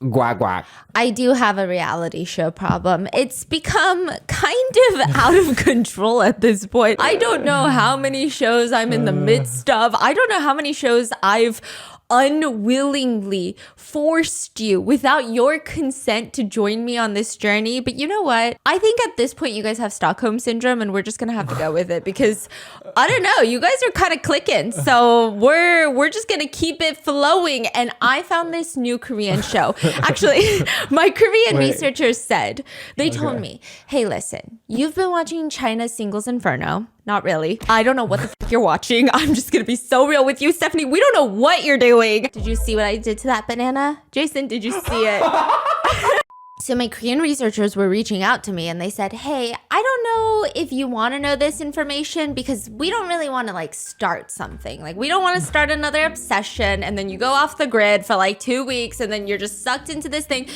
Guac guac. I do have a reality show problem. It's become kind of out of control at this point. I don't know how many shows I'm in the midst of. I don't know how many shows I've unwillingly forced you without your consent to join me on this journey. But you know what? I think at this point you guys have Stockholm syndrome and we're just gonna have to go with it because I don't know, you guys are kind of clicking. So we're just gonna keep it flowing. And I found this new Korean show. Actually, my Korean researchers said, they told me, hey, listen, you've been watching China's Singles Inferno. Not really. I don't know what the f you're watching. I'm just gonna be so real with you, Stephanie. We don't know what you're doing. Did you see what I did to that banana? Jason, did you see it? So my Korean researchers were reaching out to me and they said, hey, I don't know if you want to know this information because we don't really want to like start something. Like we don't want to start another obsession and then you go off the grid for like 2 weeks and then you're just sucked into this thing.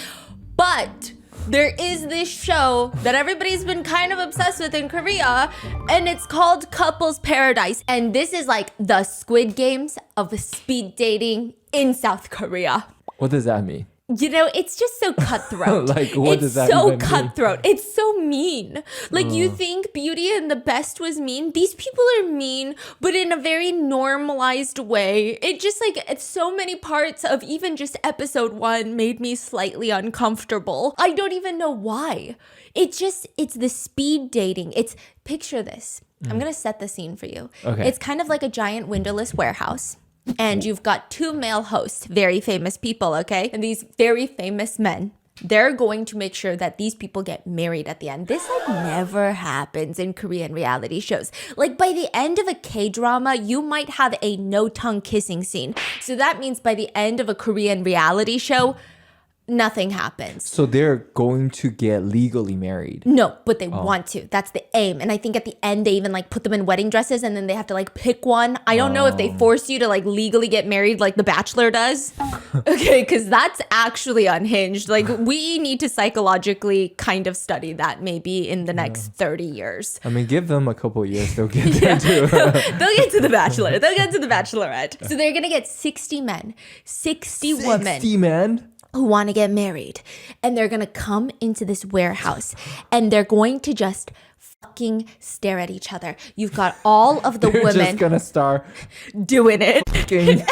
But there is this show that everybody's been kind of obsessed with in Korea, and it's called Couples Paradise. And this is like the Squid Games of speed dating in South Korea. What does that mean? You know, it's just so cutthroat. Like, what does that It's so even cutthroat. It's so mean. Like, you think Beauty and the Best was mean? These people are mean, but in a very normalized way. It just, like, it's so many parts of even just episode 1 made me slightly uncomfortable. I don't even know why. It's the speed dating. Picture this. I'm going to set the scene for you. Okay. It's kind of like a giant windowless warehouse. And you've got 2 male hosts, very famous people, okay? And these very famous men, they're going to make sure that these people get married at the end. This like never happens in Korean reality shows. Like by the end of a K-drama, you might have a no-tongue kissing scene. So that means by the end of a Korean reality show, nothing happens. So they're going to get legally married? No, but they want to. That's the aim. And I think at the end, they even like put them in wedding dresses and then they have to like pick one. I don't know if they force you to like legally get married like The Bachelor does. Okay, because that's actually unhinged. Like we need to psychologically kind of study that maybe in the next 30 years. I mean, give them a couple years. They'll get there too. They'll get to The Bachelor. They'll get to The Bachelorette. So they're going to get 60 men, 60 women. 60 men? Who want to get married, and they're gonna come into this warehouse and they're going to just fucking stare at each other. You've got all of the They're women just gonna start doing it.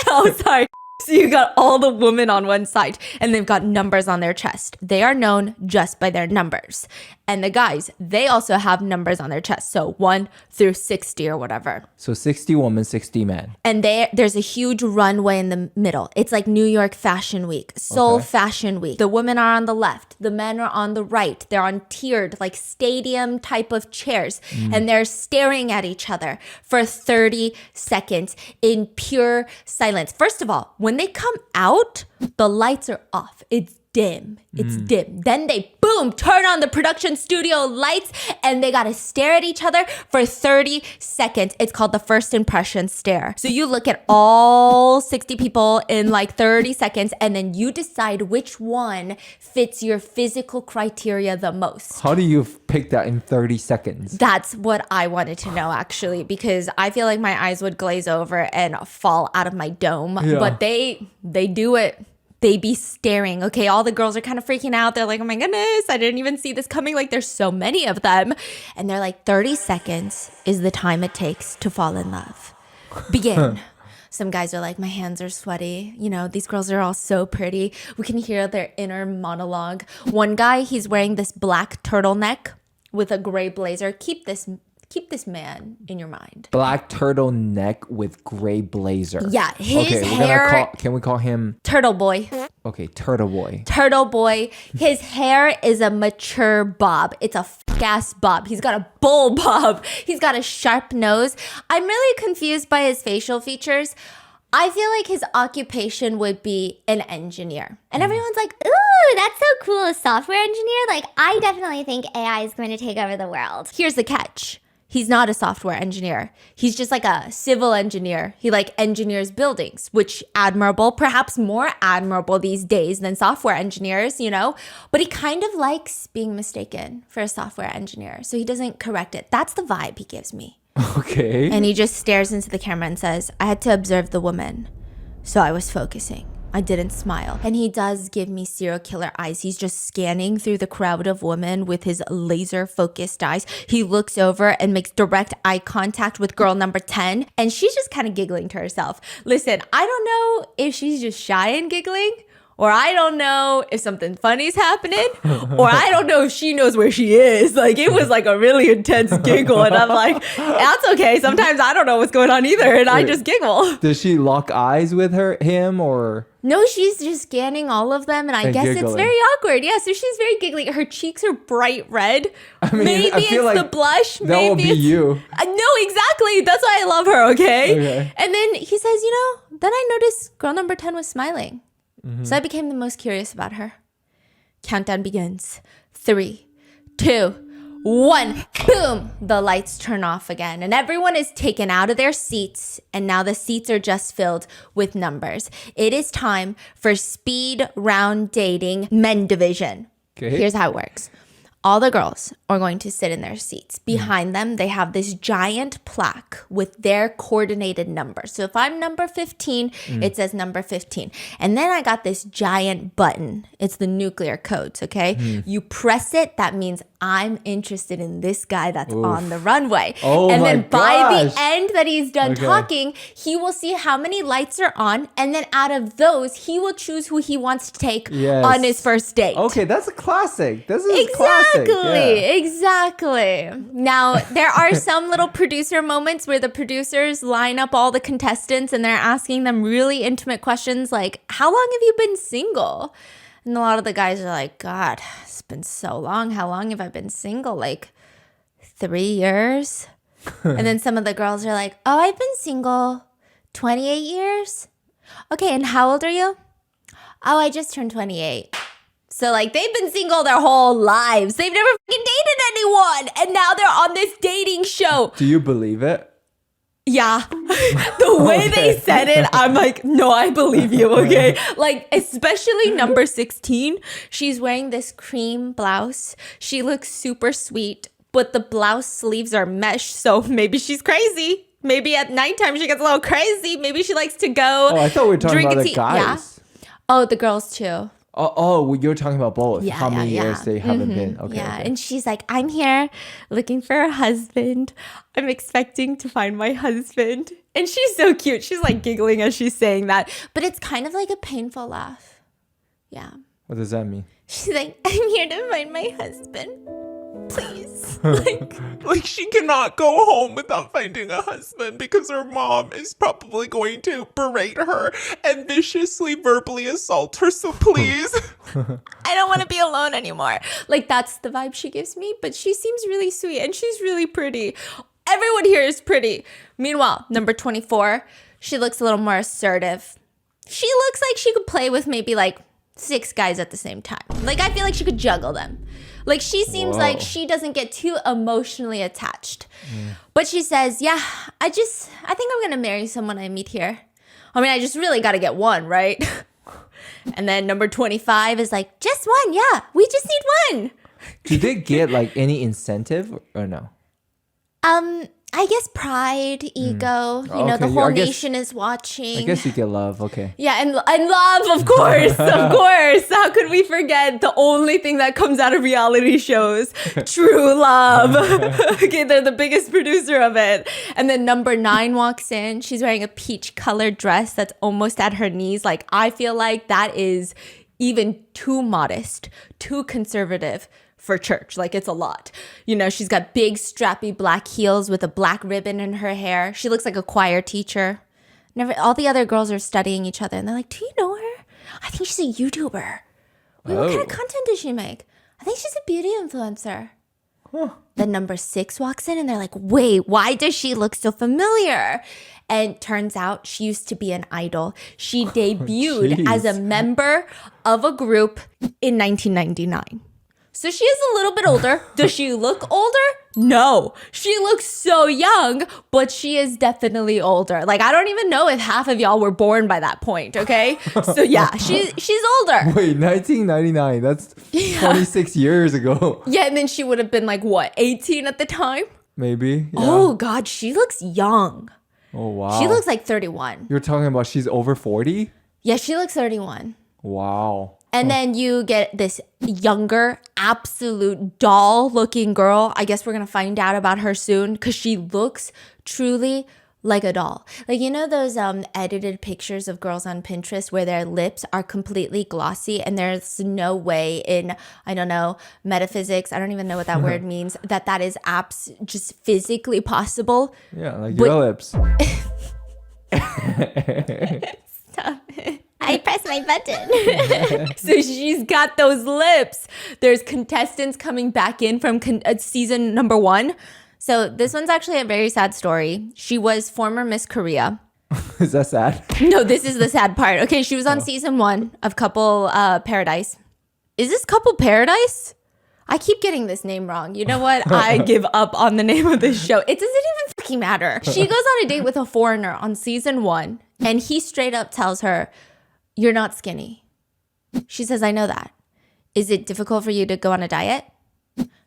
Oh, sorry. So you got all the women on one side and they've got numbers on their chest. They are known just by their numbers. And the guys, they also have numbers on their chest. So 1 through 60 or whatever. So 60 women, 60 men. And there's a huge runway in the middle. It's like New York Fashion Week, Seoul Fashion Week. The women are on the left. The men are on the right. They're on tiered, like stadium type of chairs. And they're staring at each other for 30 seconds in pure silence. First of all, when they come out, the lights are off. It's dim. It's dim. Then they, boom, turn on the production studio lights and they got to stare at each other for 30 seconds. It's called the first impression stare. So you look at all 60 people in like 30 seconds and then you decide which one fits your physical criteria the most. How do you pick that in 30 seconds? That's what I wanted to know actually, because I feel like my eyes would glaze over and fall out of my dome. Yeah. But they do it. They be staring. Okay, all the girls are kind of freaking out. They're like, oh my goodness, I didn't even see this coming. Like, there's so many of them. And they're like, 30 seconds is the time it takes to fall in love. Begin. Some guys are like, my hands are sweaty. You know, these girls are all so pretty. We can hear their inner monologue. One guy, he's wearing this black turtleneck with a gray blazer. Keep this man in your mind. Black turtleneck with gray blazer. Yeah, his okay, hair. Can we call him Turtle Boy. Okay, Turtle Boy. Turtle Boy. His hair is a mature bob. It's a ass bob. He's got a bull bob. He's got a sharp nose. I'm really confused by his facial features. I feel like his occupation would be an engineer. And everyone's like, ooh, that's so cool, a software engineer. Like, I definitely think AI is going to take over the world. Here's the catch. He's not a software engineer. He's just like a civil engineer. He like engineers buildings, which admirable, perhaps more admirable these days than software engineers, you know? But he kind of likes being mistaken for a software engineer. So he doesn't correct it. That's the vibe he gives me. Okay. And he just stares into the camera and says, I had to observe the woman. So I was focusing. I didn't smile. And he does give me serial killer eyes. He's just scanning through the crowd of women with his laser focused eyes. He looks over and makes direct eye contact with girl number 10. And she's just kind of giggling to herself. Listen, I don't know if she's just shy and giggling, or I don't know if something funny's happening, or I don't know if she knows where she is. Like, it was like a really intense giggle. And I'm like, that's okay. Sometimes I don't know what's going on either. And I just giggle. Does she lock eyes with him or? No, she's just scanning all of them. And I guess giggling. it's very awkward. Yeah, so she's very giggly. Her cheeks are bright red. I mean, maybe I feel it's like the blush. that Maybe will be it's, you. No, exactly. That's why I love her, okay? Okay. And then he says, then I noticed girl number 10 was smiling. So I became the most curious about her. Countdown begins. 3, 2, 1. Boom! The lights turn off again. And everyone is taken out of their seats. And now the seats are just filled with numbers. It is time for speed round dating men division. Okay. Here's how it works. All the girls are going to sit in their seats. Behind them, they have this giant plaque with their coordinated numbers. So if I'm number 15, it says number 15. And then I got this giant button. It's the nuclear codes, okay? You press it, that means I'm interested in this guy that's on the runway. Oh and my then by gosh. the end that he's done Okay. talking, he will see how many lights are on. And then out of those, he will choose who he wants to take Yes. on his first date. Okay, that's a classic. This is classic. Exactly. Now, there are some little producer moments where the producers line up all the contestants and they're asking them really intimate questions like, how long have you been single? And a lot of the guys are like, God, it's been so long. How long have I been single? Like 3 years? And then some of the girls are like, oh, I've been single 28 years. Okay, and how old are you? Oh, I just turned 28. So, like, they've been single their whole lives. They've never fucking dated anyone. And now they're on this dating show. Do you believe it? Yeah. The way they said it, I'm like, no, I believe you, okay? Like, especially number 16. She's wearing this cream blouse. She looks super sweet, but the blouse sleeves are mesh. So maybe she's crazy. Maybe at nighttime she gets a little crazy. Maybe she likes to go. Oh, I thought we were talking drink about a the tea. guys. Yeah. Oh, the girls too. Oh, you're talking about both. Yeah, How many yeah, years yeah. they haven't been. Okay. Yeah, Okay. and she's like, I'm here looking for a husband. I'm expecting to find my husband. And she's so cute. She's like giggling as she's saying that. But it's kind of like a painful laugh. Yeah. What does that mean? She's like, I'm here to find my husband. Please. Like, she cannot go home without finding a husband because her mom is probably going to berate her and viciously verbally assault her. So please. I don't want to be alone anymore. Like, that's the vibe she gives me. But she seems really sweet and she's really pretty. Everyone here is pretty. Meanwhile, number 24, she looks a little more assertive. She looks like she could play with maybe like 6 guys at the same time. Like, I feel like she could juggle them. Like, she seems Whoa. like she doesn't get too emotionally attached. But she says, yeah, I think I'm going to marry someone I meet here. I mean, I just really got to get one, right? And then number 25 is like, just one. Yeah, we just need one. Do they get like any incentive or no? I guess pride, ego, you know, Okay, the whole I guess- nation is watching. I guess you get love. Okay. Yeah, and love, of course, of course. How could we forget the only thing that comes out of reality shows? True love. Okay, they're the biggest producer of it. And then number 9 walks in. She's wearing a peach colored dress that's almost at her knees. Like, I feel like that is even too modest, too conservative for church. Like, it's a lot. You know, she's got big strappy black heels with a black ribbon in her hair. She looks like a choir teacher. All the other girls are studying each other and they're like, do you know her? I think she's a YouTuber. Wait, what kind of content does she make? I think she's a beauty influencer. Then number 6 walks in and they're like, wait, why does she look so familiar? And turns out she used to be an idol. She debuted as a jeez. member of a group in 1999. So she is a little bit older. Does she look older? No. She looks so young, but she is definitely older. Like, I don't even know if half of y'all were born by that point, okay? So yeah, she's older. Wait, 1999. That's 26 years ago. Yeah, and then she would have been like, what, 18 at the time? Maybe. Yeah. Oh, God, she looks young. Oh, wow. She looks like 31. You're talking about she's over 40? Yeah, she looks 31. Wow. And then you get this younger, absolute doll-looking girl. I guess we're going to find out about her soon because she looks truly like a doll. Like, you know those edited pictures of girls on Pinterest where their lips are completely glossy and there's no way in, I don't know, metaphysics, I don't even know what that word means, that is just physically possible. Yeah, like your lips. Stop it. I pressed my button. So she's got those lips. There's contestants coming back in from season number 1. So this one's actually a very sad story. She was former Miss Korea. Is that sad? No, this is the sad part. Okay, she was on season 1 of Couple Paradise. Is this Couple Paradise? I keep getting this name wrong. You know what? I give up on the name of this show. It doesn't even fucking matter. She goes on a date with a foreigner on season 1, and he straight up tells her, "You're not skinny." She says, "I know that. Is it difficult for you to go on a diet?"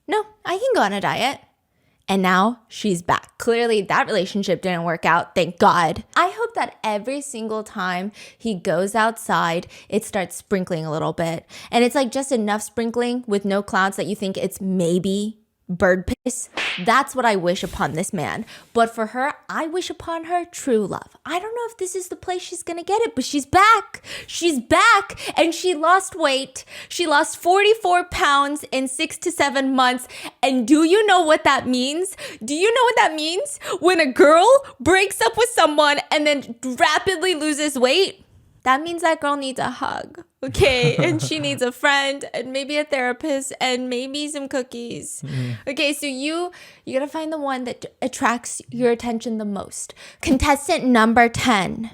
"No, I can go on a diet." And now she's back. Clearly that relationship didn't work out, thank God. I hope that every single time he goes outside, it starts sprinkling a little bit. And it's like just enough sprinkling with no clouds that you think it's maybe bird piss. That's what I wish upon this man. But for her, I wish upon her true love. I don't know if this is the place she's gonna get it, but she's back. She's back, and she lost weight. She lost 44 pounds in 6 to 7 months. And do you know what that means? Do you know what that means? When a girl breaks up with someone and then rapidly loses weight, that means that girl needs a hug, okay? And she needs a friend and maybe a therapist and maybe some cookies. Okay, so you gotta find the one that attracts your attention the most. Contestant number 10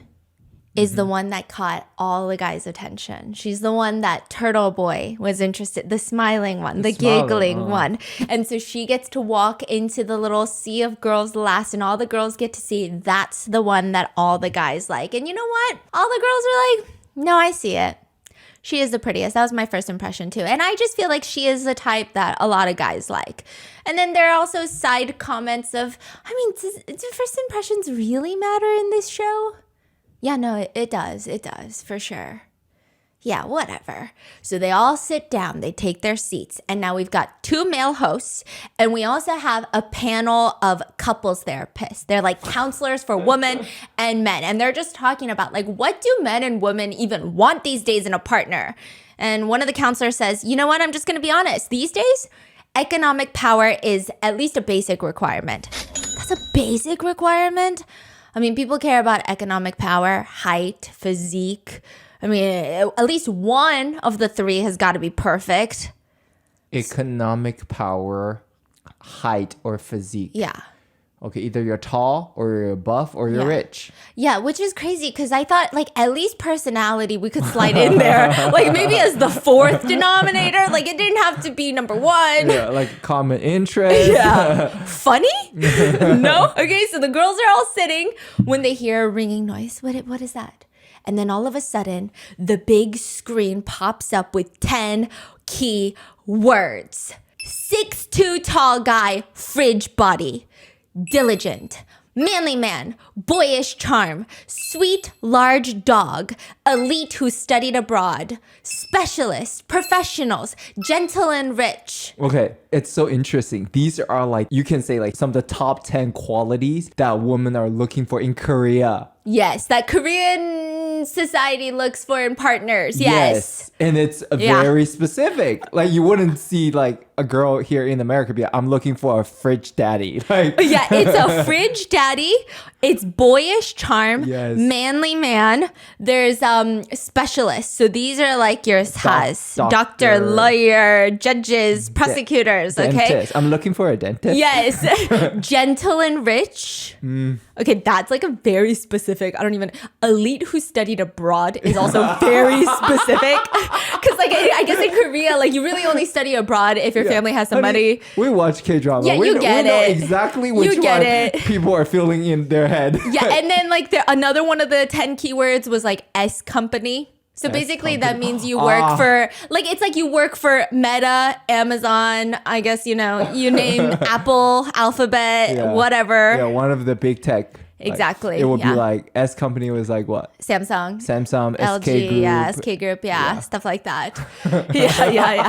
is the one that caught all the guys' attention. She's the one that Turtle Boy was interested, the smiling one, the giggling one. And so she gets to walk into the little sea of girls last, and all the girls get to see that's the one that all the guys like. And you know what? All the girls are like, no, I see it. She is the prettiest. That was my first impression too. And I just feel like she is the type that a lot of guys like. And then there are also side comments of, I mean, do first impressions really matter in this show? Yeah, no, it does. It does, for sure. Yeah, whatever. So they all sit down, they take their seats, and now we've got 2 male hosts, and we also have a panel of couples therapists. They're like counselors for women and men, and they're just talking about like, what do men and women even want these days in a partner? And one of the counselors says, you know what, I'm just gonna be honest. These days, economic power is at least a basic requirement. That's a basic requirement? I mean, people care about economic power, height, physique. I mean, at least one of the 3 has got to be perfect. Economic power, height, or physique. Yeah. Okay, either you're tall or you're buff or you're rich. Yeah, which is crazy because I thought like at least personality we could slide in there. Like maybe as the 4th denominator. Like it didn't have to be number 1. Yeah, like common interest. Yeah. Funny? No? Okay, so the girls are all sitting when they hear a ringing noise. What is that? And then all of a sudden, the big screen pops up with 10 key words. 6'2" tall guy, fridge body. Diligent, manly man, boyish charm, sweet large dog, elite who studied abroad, specialist, professionals, gentle and rich. Okay, it's so interesting. These are like, you can say like some of the top 10 qualities that women are looking for in Korea. Yes, that Korean society looks for in partners. Yes. And it's very specific. Like you wouldn't see like a girl here in America be like, I'm looking for a fridge daddy. Like, Yeah, it's a fridge daddy. It's boyish charm, Yes. manly man. There's specialists. So these are like your has doctor, lawyer, judges, prosecutors. Okay. dentist. I'm looking for a dentist. Yes, gentle and rich. Okay, that's like a very specific. I don't even elite who studied abroad is also very specific. Because like I guess in Korea, like you really only study abroad if your family has some money. We watch K-drama. Yeah, we you get we know it. exactly which You get one it. people are feeling in their head. Yeah, and then like another one of the 10 keywords was like S company. So basically that means you work for like it's like you work for Meta, Amazon, I guess you name Apple, Alphabet, Yeah. whatever. Yeah, one of the big tech. Like, Exactly, it would yeah. be like S company was like what? Samsung. Samsung, LG, SK Group. yeah, SK Group, yeah, stuff like that. yeah.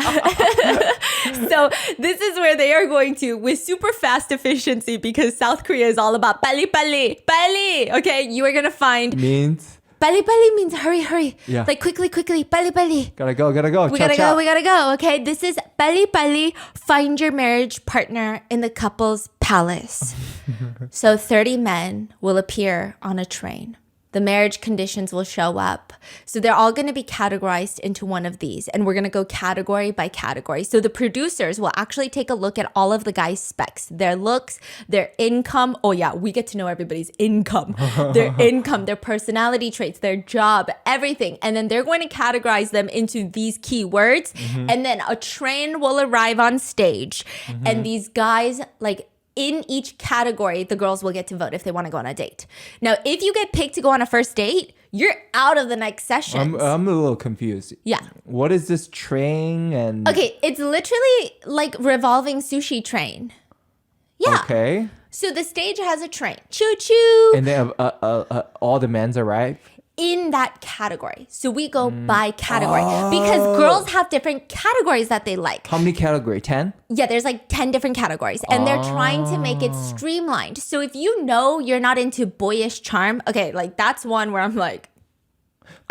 So this is where they are going to with super fast efficiency because South Korea is all about pali pali, pali. Okay, you are gonna find Means pali pali means hurry, hurry. Yeah. Like quickly, pali pali. gotta go. We gotta go. Okay, this is pali pali. Find your marriage partner in the couple's palace. So 30 men will appear on a train. The marriage conditions will show up. So they're all going to be categorized into one of these. And we're going to go category by category. So the producers will actually take a look at all of the guys' specs, their looks, their income. Oh yeah, we get to know everybody's income, their personality traits, their job, everything. And then they're going to categorize them into these keywords. And then a train will arrive on stage. And these guys, like, in each category, the girls will get to vote if they want to go on a date. Now, if you get picked to go on a first date, you're out of the next session. I'm a little confused. Yeah. What is this train and Okay, it's literally like revolving sushi train. Yeah. Okay. So the stage has a train. Choo choo. And then all the men's arrive. In that category. So we go by category because girls have different categories that they like. How many category? 10? Yeah, there's like 10 different categories and they're trying to make it streamlined. So if you know you're not into boyish charm, okay, like that's one where I'm like,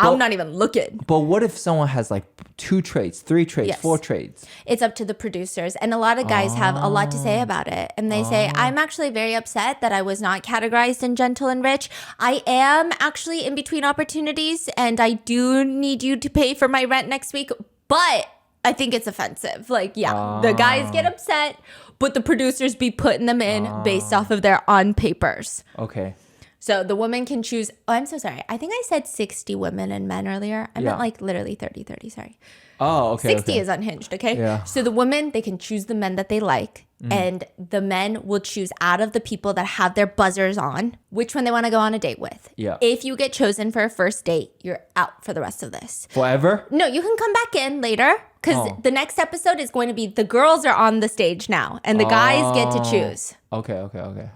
I'm not even looking. But what if someone has like 2 traits, 3 traits, Yes. 4 traits? It's up to the producers. And a lot of guys have a lot to say about it. And they say, I'm actually very upset that I was not categorized in gentle and rich. I am actually in between opportunities and I do need you to pay for my rent next week. But I think it's offensive. Like, yeah, the guys get upset, but the producers be putting them in based off of their on papers. Okay. So the woman can choose. Oh, I'm so sorry. I think I said 60 women and men earlier. I meant like literally 30, sorry. Oh, okay. 60 okay. is unhinged, okay? Yeah. So the women, they can choose the men that they like. And the men will choose out of the people that have their buzzers on which one they want to go on a date with. Yeah. If you get chosen for a first date, you're out for the rest of this. Forever? No, you can come back in later because the next episode is going to be the girls are on the stage now and the guys get to choose. Okay.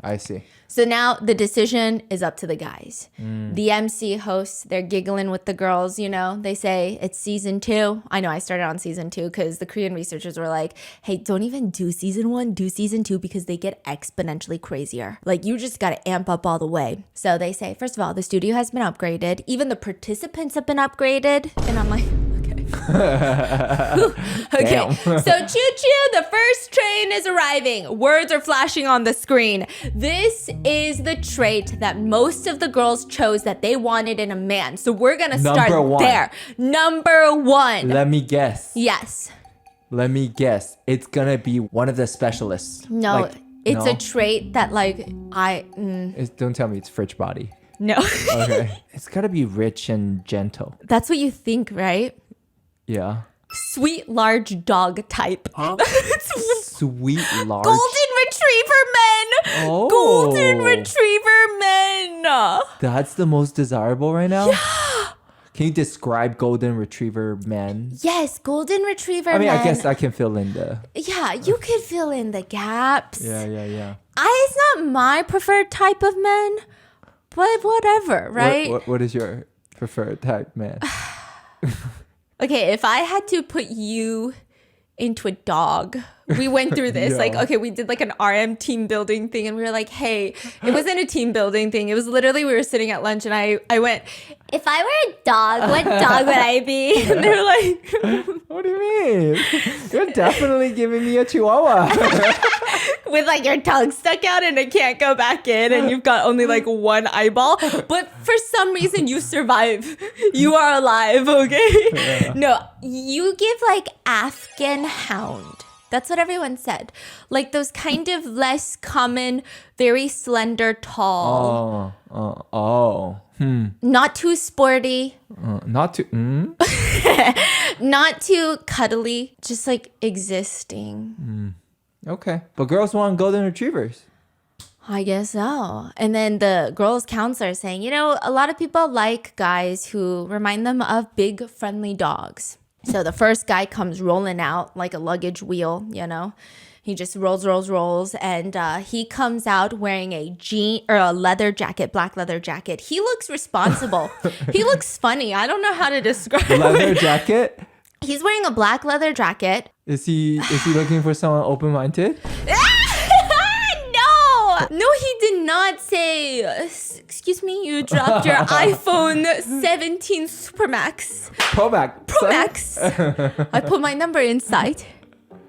I see. So now the decision is up to the guys. The MC hosts, they're giggling with the girls, you know. They say it's season 2. I know I started on season 2 because the Korean researchers were like, hey, don't even do season 1, do season 2 because they get exponentially crazier. Like you just got to amp up all the way. So they say, first of all, the studio has been upgraded. Even the participants have been upgraded. And I'm like, okay. So choo-choo, the first train is arriving. Words are flashing on the screen. This is the trait that most of the girls chose that they wanted in a man. So we're going to start there. Number 1. Let me guess. Yes. Let me guess. It's gonna be one of the specialists. No, Like, it's no? a trait that like Don't tell me it's fridge body. no. Okay. It's gotta be rich and gentle. That's what you think, right? Yeah. Sweet large dog type. Sweet large. Golden retriever men. Oh. Golden retriever men. That's the most desirable right now? Yeah. Can you describe golden retriever man? Yes, golden retriever I mean, men. I guess I can fill in the... Yeah, you could fill in the gaps. Yeah. It's not my preferred type of men, but whatever, right? What is your preferred type, man? Okay, if I had to put you into a dog. We went through this. Yeah. Like, okay, we did like an RM team building thing and we were like, hey, it wasn't a team building thing. It was literally we were sitting at lunch and I went, If I were a dog, what dog would I be? and they're like, What do you mean? You're definitely giving me a chihuahua. with like your tongue stuck out and it can't go back in and you've got only like one eyeball. But for some reason you survive. You are alive, okay? Yeah. No, you give like Afghan hound. That's what everyone said. Like those kind of less common, very slender, tall. Not too sporty. Not too. Not too cuddly. Just like existing. Okay. But girls want golden retrievers. I guess so. And then the girls' counselor is saying, you know, a lot of people like guys who remind them of big, friendly dogs. So the first guy comes rolling out like a luggage wheel, you know. He just rolls, and he comes out wearing a jean or a leather jacket, black leather jacket. He looks responsible. He looks funny. I don't know how to describe Leather it. jacket. He's wearing a black leather jacket. Is he looking for someone open-minded? No, he did not say, excuse me, you dropped your iPhone 17 Super Max. Pro Max. I put my number inside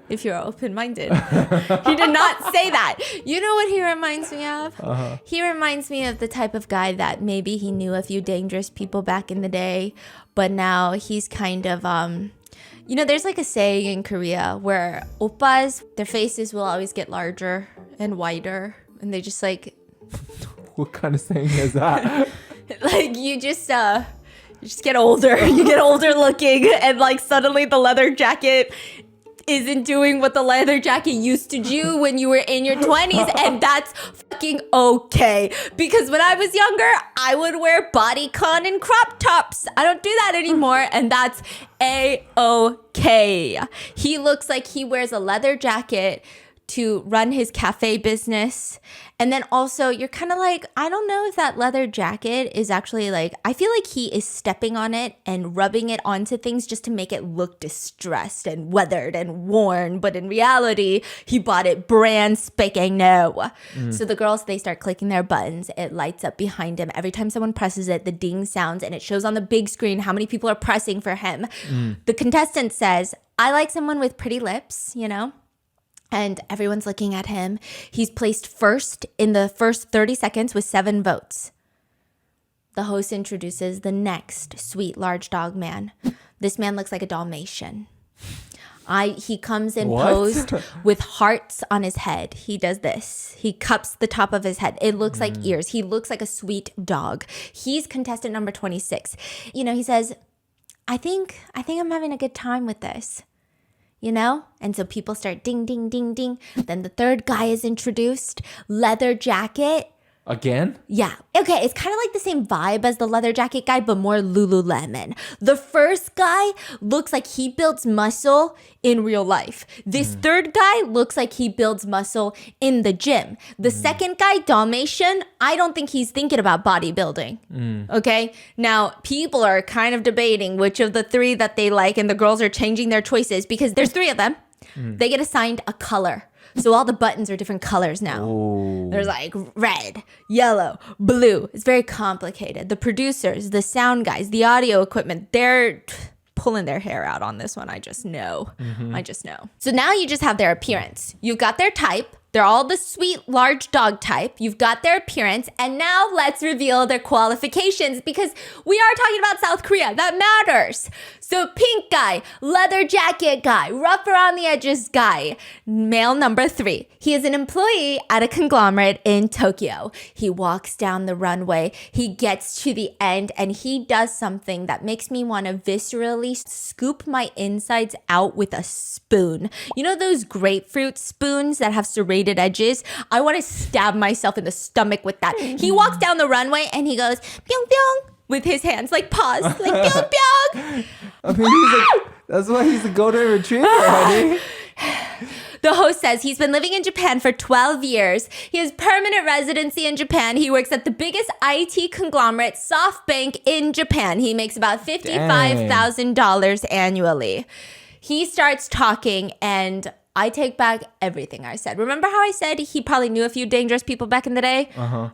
if you're open-minded. He did not say that. You know what he reminds me of? He reminds me of the type of guy that maybe he knew a few dangerous people back in the day, but now he's kind of, you know, there's like a saying in Korea where oppas, their faces will always get larger and wider. And they just like, What kind of saying is that? like you just get older. You get older looking, and like suddenly the leather jacket isn't doing what the leather jacket used to do when you were in your 20s, and that's fucking okay. Because when I was younger, I would wear bodycon and crop tops. I don't do that anymore, and that's a-okay. He looks like he wears a leather jacket to run his cafe business. And then also you're kind of like, I don't know if that leather jacket is actually like, I feel like he is stepping on it and rubbing it onto things just to make it look distressed and weathered and worn. But in reality, he bought it brand spanking new. So the girls, they start clicking their buttons. It lights up behind him. Every time someone presses it, the ding sounds and it shows on the big screen how many people are pressing for him. The contestant says, I like someone with pretty lips, you know? And everyone's looking at him. He's placed first in the first 30 seconds with 7 votes. The host introduces the next sweet large dog man. This man looks like a Dalmatian. He comes in What? posed with hearts on his head. He does this. He cups the top of his head. It looks like ears. He looks like a sweet dog. He's contestant number 26. You know, he says, I think I'm having a good time with this. You know? And so people start ding, ding, ding, ding. Then the third guy is introduced. Leather jacket. Again? Yeah. Okay, it's kind of like the same vibe as the leather jacket guy, but more Lululemon. The first guy looks like he builds muscle in real life. This third guy looks like he builds muscle in the gym. The second guy, Dalmatian, I don't think he's thinking about bodybuilding. Okay? Now, people are kind of debating which of the 3 that they like, and the girls are changing their choices because there's 3 of them. They get assigned a color. So all the buttons are different colors now. Oh. There's like red, yellow, blue. It's very complicated. The producers, the sound guys, the audio equipment, they're pulling their hair out on this one. I just know. I just know. So now you just have their appearance. You've got their type. They're all the sweet, large dog type. You've got their appearance. And now let's reveal their qualifications because we are talking about South Korea. That matters. So pink guy, leather jacket guy, rough around the edges guy, male number 3. He is an employee at a conglomerate in Tokyo. He walks down the runway. He gets to the end and he does something that makes me want to viscerally scoop my insides out with a spoon. You know those grapefruit spoons that have serrated edges? I want to stab myself in the stomach with that. He walks down the runway and he goes, pyong pyong, with his hands, like paws, like pyong pyong. I mean, that's why he's a golden retriever, honey. The host says he's been living in Japan for 12 years. He has permanent residency in Japan. He works at the biggest IT conglomerate, SoftBank, in Japan. He makes about $55,000 annually. He starts talking and I take back everything I said. Remember how I said he probably knew a few dangerous people back in the day?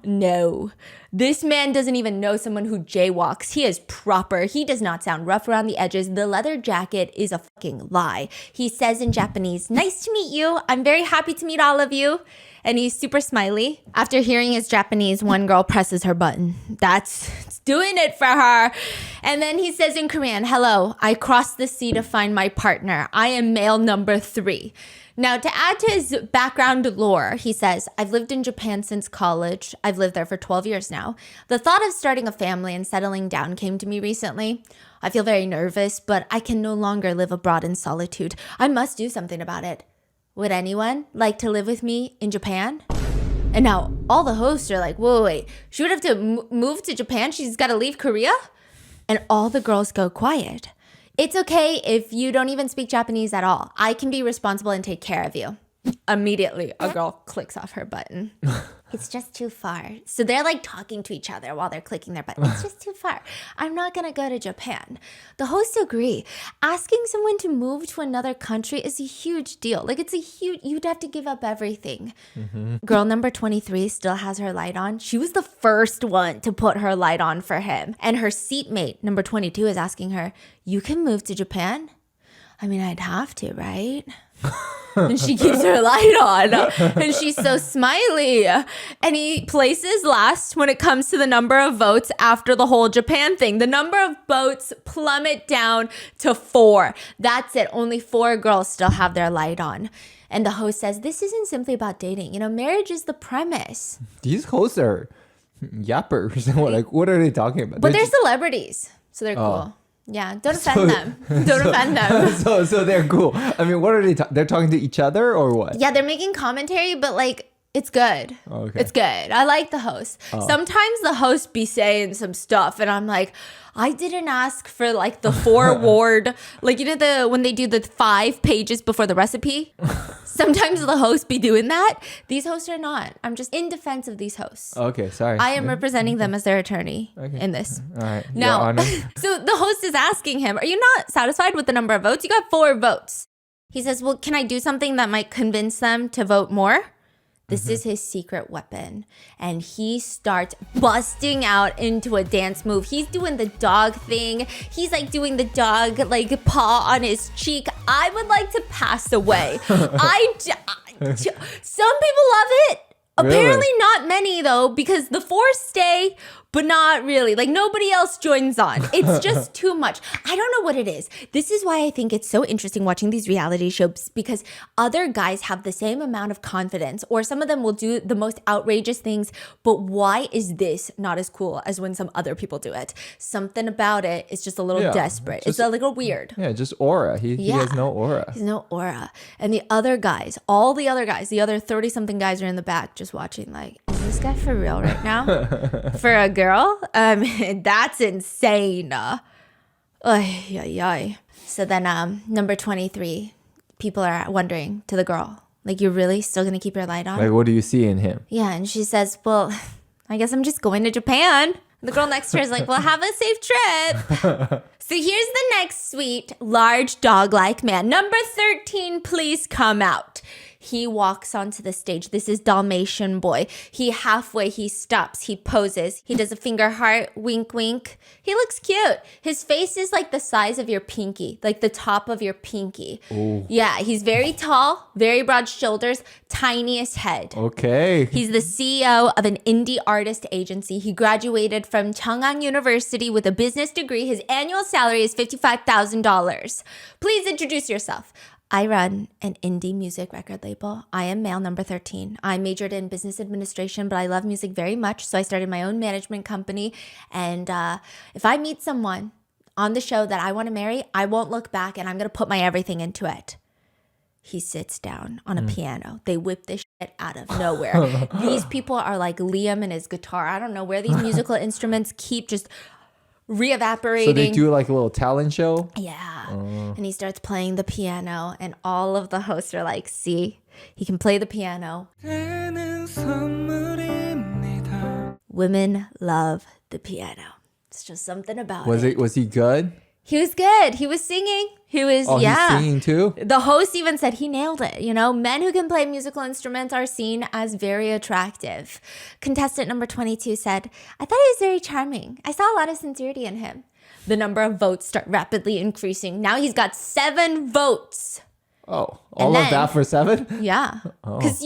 No. This man doesn't even know someone who jaywalks. He is proper. He does not sound rough around the edges. The leather jacket is a fucking lie. He says in Japanese, "Nice to meet you. I'm very happy to meet all of you." And he's super smiley. After hearing his Japanese, one girl presses her button. That's doing it for her. And then he says in Korean, "Hello, I crossed the sea to find my partner. I am male number 3. Now, to add to his background lore, he says, "I've lived in Japan since college. I've lived there for 12 years now. The thought of starting a family and settling down came to me recently. I feel very nervous, but I can no longer live abroad in solitude. I must do something about it. Would anyone like to live with me in Japan?" And now all the hosts are like, whoa, wait. She would have to move to Japan? She's got to leave Korea? And all the girls go quiet. "It's okay if you don't even speak Japanese at all. I can be responsible and take care of you." Immediately, a girl clicks off her button. "It's just too far." So they're like talking to each other while they're clicking their button. "It's just too far. I'm not going to go to Japan." The hosts agree. Asking someone to move to another country is a huge deal. Like you'd have to give up everything. Girl number 23 still has her light on. She was the first one to put her light on for him. And her seatmate, number 22, is asking her, "You can move to Japan?" "I mean, I'd have to, right?" And she keeps her light on. And she's so smiley. And he places last when it comes to the number of votes after the whole Japan thing. The number of votes plummet down to 4. That's it. Only 4 girls still have their light on. And the host says, "This isn't simply about dating. Marriage is the premise." These hosts are yappers. What are they talking about? But they're celebrities. So they're cool. Yeah, don't offend them. Don't offend them. So they're cool. I mean, what are they? They're talking to each other or what? Yeah, they're making commentary, but it's good. Okay. It's good. I like the host. Sometimes the host be saying some stuff, and I'm like, I didn't ask for the foreword, when they do the 5 pages before the recipe. Sometimes the host be doing that. These hosts are not. I'm just in defense of these hosts. Okay, sorry. I am representing them as their attorney in this. All right. Now, Your Honor. so the host is asking him, "Are you not satisfied with the number of votes? You got 4 votes." He says, "Well, can I do something that might convince them to vote more?" This is his secret weapon. And he starts busting out into a dance move. He's doing the dog thing. He's doing the dog paw on his cheek. I would like to pass away. Some people love it. Apparently not many though, because the 4 stay, but not really. Nobody else joins on. It's just too much. I don't know what it is. This is why I think it's so interesting watching these reality shows, because other guys have the same amount of confidence, or some of them will do the most outrageous things. But why is this not as cool as when some other people do it? Something about it is just a little desperate. It's a little weird. Yeah, just aura. He has no aura. He's no aura. And the other guys, all the other guys, the other 30-something guys are in the back just watching is this guy for real right now? For a girl? That's insane. Ay, ay, ay. So then number 23, people are wondering to the girl, "You're really still going to keep your light on?" What do you see in him? Yeah, and she says, "Well, I guess I'm just going to Japan." The girl next to her is like, "Well, have a safe trip." So here's the next sweet, large dog-like man. Number 13, please come out. He walks onto the stage. This is Dalmatian boy. He stops, he poses. He does a finger heart, wink, wink. He looks cute. His face is the size of your pinky, the top of your pinky. Ooh. Yeah, he's very tall, very broad shoulders, tiniest head. Okay. He's the CEO of an indie artist agency. He graduated from Chungang University with a business degree. His annual salary is $55,000. Please introduce yourself. I run an indie music record label. I am male number 13. I majored in business administration, but I love music very much, so I started my own management company. And if I meet someone on the show that I want to marry, I won't look back, and I'm going to put my everything into it. He sits down on a piano. They whip this shit out of nowhere. These people are like Liam and his guitar. I don't know where these musical instruments keep just re-evaporating. So they do a little talent show? Yeah. And he starts playing the piano, and all of the hosts are like, "See, he can play the piano." Women love the piano. It's just something about it. Was he good? He was good. He was singing. He was, Oh, yeah. he's singing too? The host even said he nailed it. You know, men who can play musical instruments are seen as very attractive. Contestant number 22 said, I thought he was very charming. I saw a lot of sincerity in him. The number of votes start rapidly increasing. Now he's got 7 votes. Oh, all of that for 7? Yeah. Because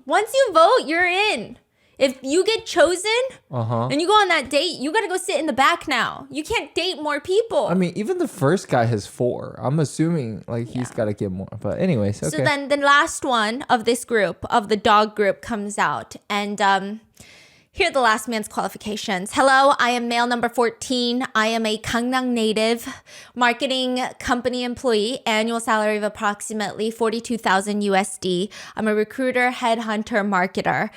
once you vote, you're in. If you get chosen and you go on that date, you got to go sit in the back now. You can't date more people. I mean, even the first guy has 4. I'm assuming like he's got to get more. But anyways, okay. So then the last one of this group, of the dog group, comes out. And here are the last man's qualifications. Hello, I am male number 14. I am a Gangnam native, marketing company employee, annual salary of approximately 42,000 USD. I'm a recruiter, headhunter, marketer.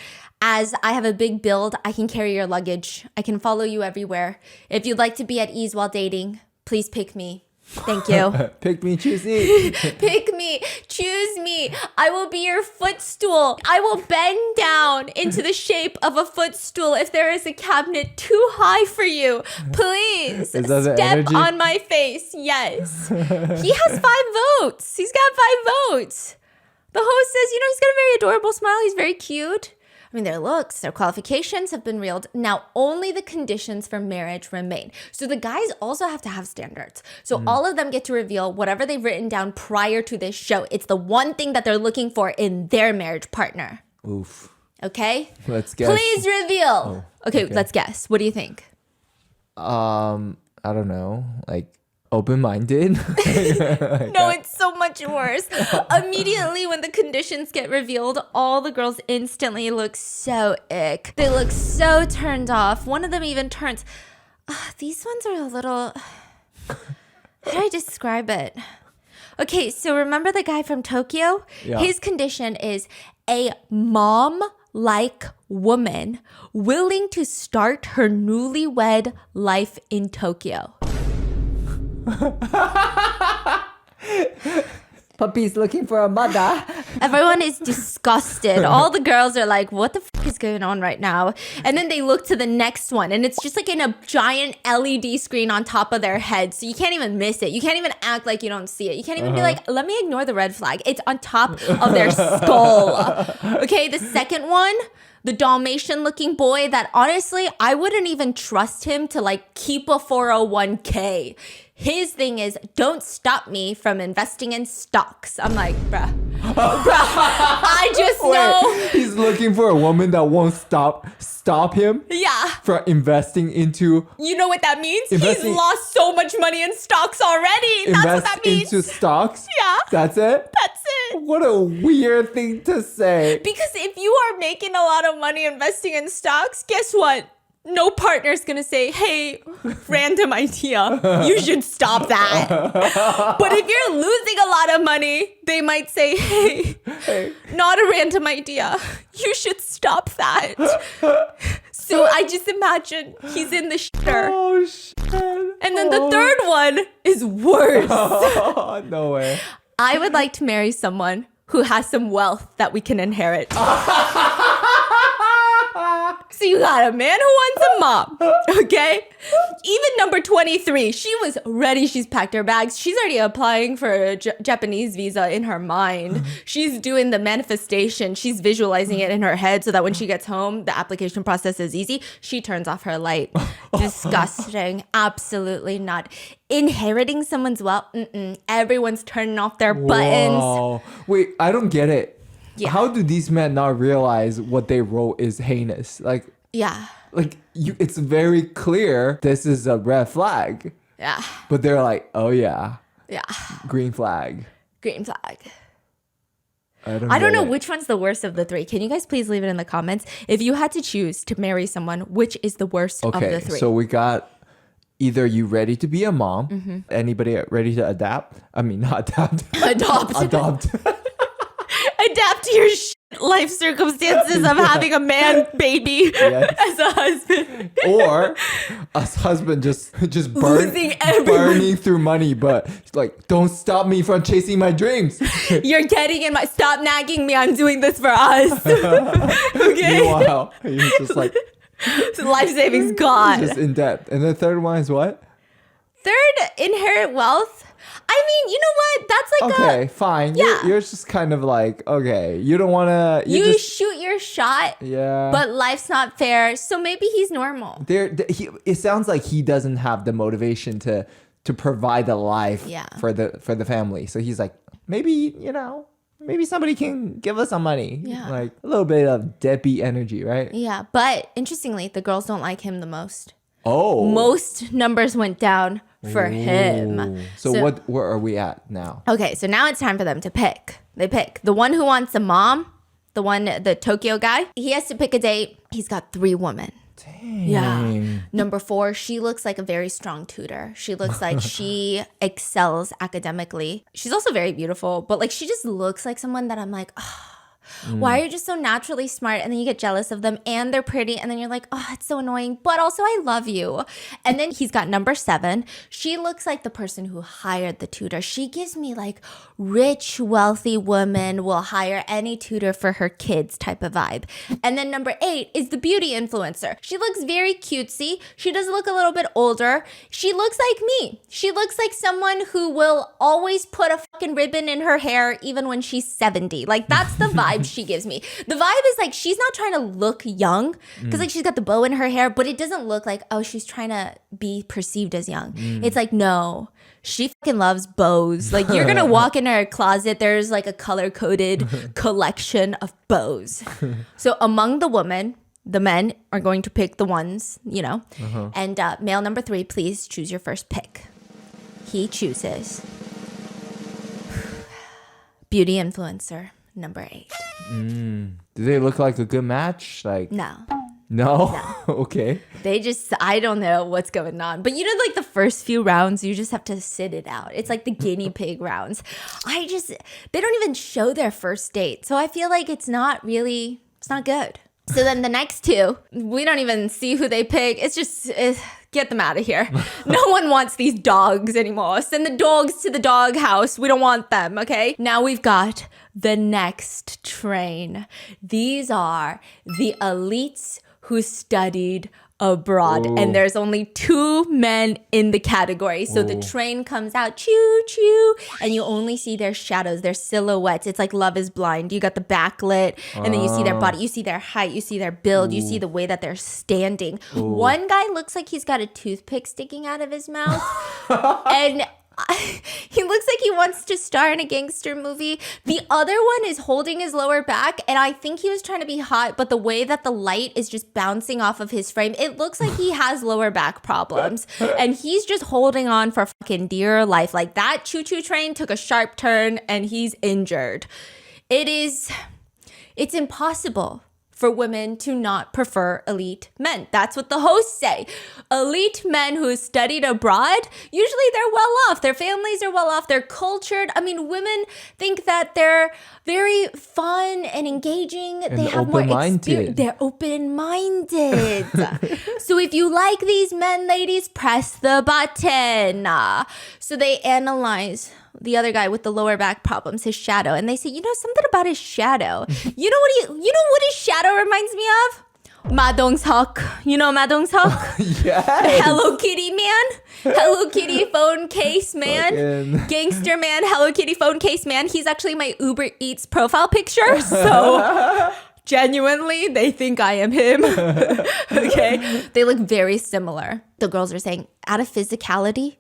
As I have a big build, I can carry your luggage. I can follow you everywhere. If you'd like to be at ease while dating, please pick me. Thank you. Pick me, choose me. Pick me, choose me. I will be your footstool. I will bend down into the shape of a footstool if there is a cabinet too high for you. Please Is that the step energy? on my face. Yes. He has 5 votes. He's got 5 votes. The host says, you know, he's got a very adorable smile. He's very cute. I mean, their looks, their qualifications have been reeled. Now, only the conditions for marriage remain. So the guys also have to have standards. So all of them get to reveal whatever they've written down prior to this show. It's the one thing that they're looking for in their marriage partner. Oof. Okay? Let's guess. Please reveal. Okay, okay. let's guess. What do you think? I don't know. Like open-minded. No, it's so much worse. Immediately when the conditions get revealed, all the girls instantly look so ick. They look so turned off. One of them even turns. These ones are a little. How do I describe it? Okay, so remember the guy from Tokyo? Yeah. His condition is a mom-like woman willing to start her newlywed life in Tokyo. Puppy's looking for a mother. Everyone is disgusted. All the girls are like, what the f is going on right now? And then they look to the next one and it's just like in a giant LED screen on top of their head. So you can't even miss it. You can't even act like you don't see it. You can't even be like, let me ignore the red flag. It's on top of their skull. Okay, the second one, the Dalmatian looking boy that honestly, I wouldn't even trust him to like keep a 401k. His thing is, don't stop me from investing in stocks. I'm like, bruh. I just know. He's looking for a woman that won't stop him Yeah. from investing into You know what that means? Investing- He's lost so much money in stocks already. That's what that means. into stocks. Yeah. That's it. That's it. What a weird thing to say. Because if you are making a lot of money investing in stocks, guess what? No partner's gonna say, hey, random idea, you should stop that. But if you're losing a lot of money, they might say, hey, not a random idea, you should stop that. So I just imagine he's in the shitter. Oh shit. And then the third one is worse. Oh, no way. I would like to marry someone who has some wealth that we can inherit. So you got a man who wants a mom, okay? Even number 23, she was ready. She's packed her bags. She's already applying for a Japanese visa in her mind. She's doing the manifestation. She's visualizing it in her head so that when she gets home, the application process is easy. She turns off her light. Disgusting. Absolutely not. Inheriting someone's wealth, everyone's turning off their buttons. Wow. Wait, I don't get it. Yeah. How do these men not realize what they wrote is heinous? Yeah. It's very clear this is a red flag. Yeah. But they're like, oh yeah, Yeah. green flag. Green flag. I I don't get know it. which one's the worst of the 3. Can you guys please leave it in the comments? If you had to choose to marry someone, which is the worst of Okay, the 3? so we got either you ready to be a mom, anybody ready to adapt? I mean, not adapt. Adopt. Adopt. Adapt to your life circumstances of having a man baby Yes. as a husband. Or a husband just Losing everyone. burning through money, but like, don't stop me from chasing my dreams. You're getting in my... Stop nagging me. I'm doing this for us. Okay? Meanwhile, he's just like, So life savings gone. just in debt. And the third one is what? Third, inherit wealth. I mean, you know what? That's like Okay, fine. Yeah. You're just kind of like, okay, you don't want to. you shoot your shot, Yeah. but life's not fair. So maybe he's normal. It sounds like he doesn't have the motivation to provide the life Yeah. for the family. So he's like, maybe, maybe somebody can give us some money. Yeah. Like a little bit of deadbeat energy, right? Yeah, but interestingly, the girls don't like him the most. Oh. Most numbers went down for him. Ooh. So where are we at now? Okay, so now it's time for them to pick. They pick the one who wants the mom, the Tokyo guy. He has to pick a date. He's got 3 women. Dang. Yeah. Number 4, she looks like a very strong tutor. She looks like she excels academically. She's also very beautiful, but like she just looks like someone that I'm like, oh, why are you just so naturally smart? And then you get jealous of them and they're pretty. And then you're like, oh, it's so annoying. But also I love you. And then he's got number 7. She looks like the person who hired the tutor. She gives me like rich, wealthy woman will hire any tutor for her kids type of vibe. And then number 8 is the beauty influencer. She looks very cutesy. She does look a little bit older. She looks like me. She looks like someone who will always put a fucking ribbon in her hair even when she's 70. Like that's the vibe she gives me. The vibe is like she's not trying to look young because like she's got the bow in her hair, but it doesn't look like, oh, she's trying to be perceived as young. It's like, no, she fucking loves bows. Like you're gonna walk in her closet, there's like a color-coded collection of bows. So among the men are going to pick the ones, and male number 3, please choose your first pick. He chooses beauty influencer number 8. Do they look like a good match? Like No. no? Okay. They just, I don't know what's going on. But like the first few rounds, you just have to sit it out. It's like the guinea pig rounds. They don't even show their first date. So I feel like it's not good. So then the next 2, we don't even see who they pick. It's just, get them out of here. No one wants these dogs anymore. Send the dogs to the dog house. We don't want them, okay? Now we've got the next train. These are the elites who studied abroad. Ooh. And there's only 2 men in the category. So the train comes out, choo choo, and you only see their shadows, their silhouettes. It's like Love is Blind. You got the backlit, and then you see their body, you see their height, you see their build, you see the way that they're standing. One guy looks like he's got a toothpick sticking out of his mouth. And he looks like he wants to star in a gangster movie. The other one is holding his lower back, and I think he was trying to be hot, but the way that the light is just bouncing off of his frame, it looks like he has lower back problems. And he's just holding on for fucking dear life. Like that choo-choo train took a sharp turn and he's injured. It's impossible for women to not prefer elite men. That's what the hosts say. Elite men who studied abroad, usually they're well off. Their families are well off. They're cultured. I mean, women think that they're very fun and engaging. And they have more open-minded. experience. They're open-minded. So if you like these men, ladies, press the button. So they analyze the other guy with the lower back problems, his shadow, and they say, something about his shadow. You know what his shadow reminds me of? Madongseok. You know Madongseok? Yes. Hello Kitty man. Hello Kitty phone case man. Fucking- Gangster man. Hello Kitty phone case man. He's actually my Uber Eats profile picture. So genuinely, they think I am him. Okay. They look very similar. The girls are saying out of physicality,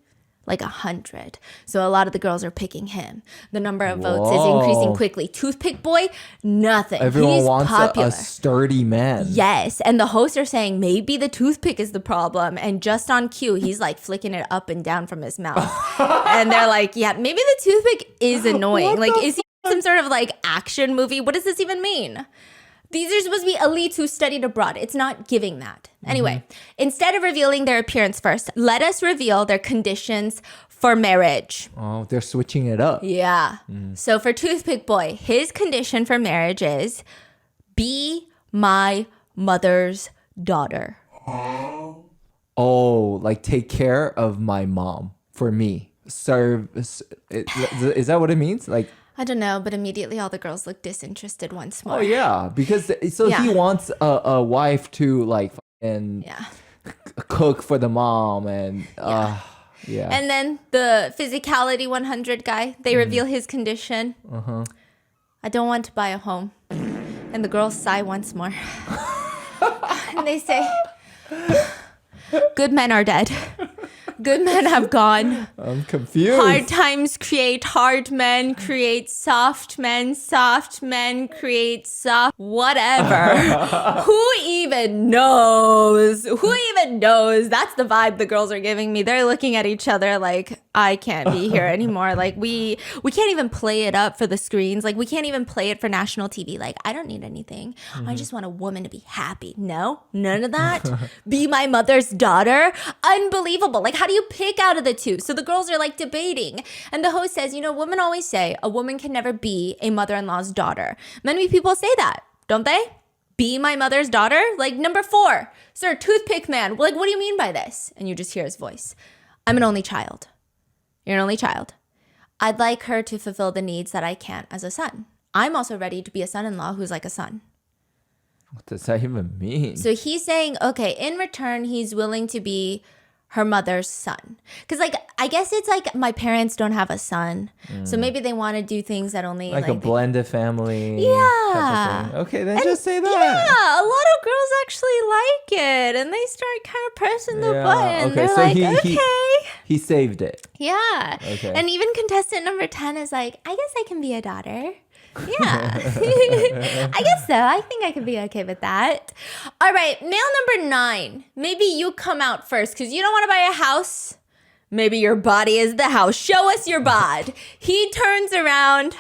like 100. So a lot of the girls are picking him. The number of votes is Whoa. increasing quickly. Toothpick boy, nothing. Everyone He's wants popular. a sturdy man. Yes, and the hosts are saying maybe the toothpick is the problem, and just on cue, he's like flicking it up and down from his mouth. And they're like, yeah, maybe the toothpick is annoying. Like, is he some sort of like action movie? What does this even mean? These are supposed to be elites who studied abroad. It's not giving that. Anyway, instead of revealing their appearance first, let us reveal their conditions for marriage. Oh, they're switching it up. Yeah. So for Toothpick Boy, his condition for marriage is be my mother's daughter. Oh, like take care of my mom for me. Serve. Is that what it means? Like, I don't know, but immediately all the girls look disinterested once more. oh yeah, because Yeah. he wants a wife to like and Yeah. cook for the mom and Yeah. And then the physicality 100 guy, they reveal his condition. I don't want to buy a home. And the girls sigh once more. And they say, good men are dead. Good men have gone. I'm confused. Hard times create hard men, create soft men. Soft men create soft whatever. Who even knows? Who even knows? That's the vibe the girls are giving me. They're looking at each other like, I can't be here anymore. Like we can't even play it up for the screens. Like we can't even play it for national TV. Like I don't need anything. I just want a woman to be happy. No, none of that. Be my mother's daughter. Unbelievable. Like how do you pick out of the two? So the girls are like debating. And the host says, women always say a woman can never be a mother-in-law's daughter. Many people say that, don't they? Be my mother's daughter? Like number 4, sir, toothpick man. Like, what do you mean by this? And you just hear his voice. I'm an only child. You're an only child. I'd like her to fulfill the needs that I can't as a son. I'm also ready to be a son-in-law who's like a son. What does that even mean? So he's saying, okay, in return, he's willing to be her mother's son. Because like, I guess it's like my parents don't have a son. So maybe they want to do things that only like a blended family. Yeah. Type of thing. Okay, then just say that. Yeah, a lot of girls actually like it. And they start kind of pressing the button. Okay, They're so like, he saved it. Yeah. Okay. And even contestant number 10 is like, I guess I can be a daughter. Yeah. I guess so. I think I could be okay with that. All right. Male number 9. Maybe you come out first because you don't want to buy a house. Maybe your body is the house. Show us your bod. He turns around.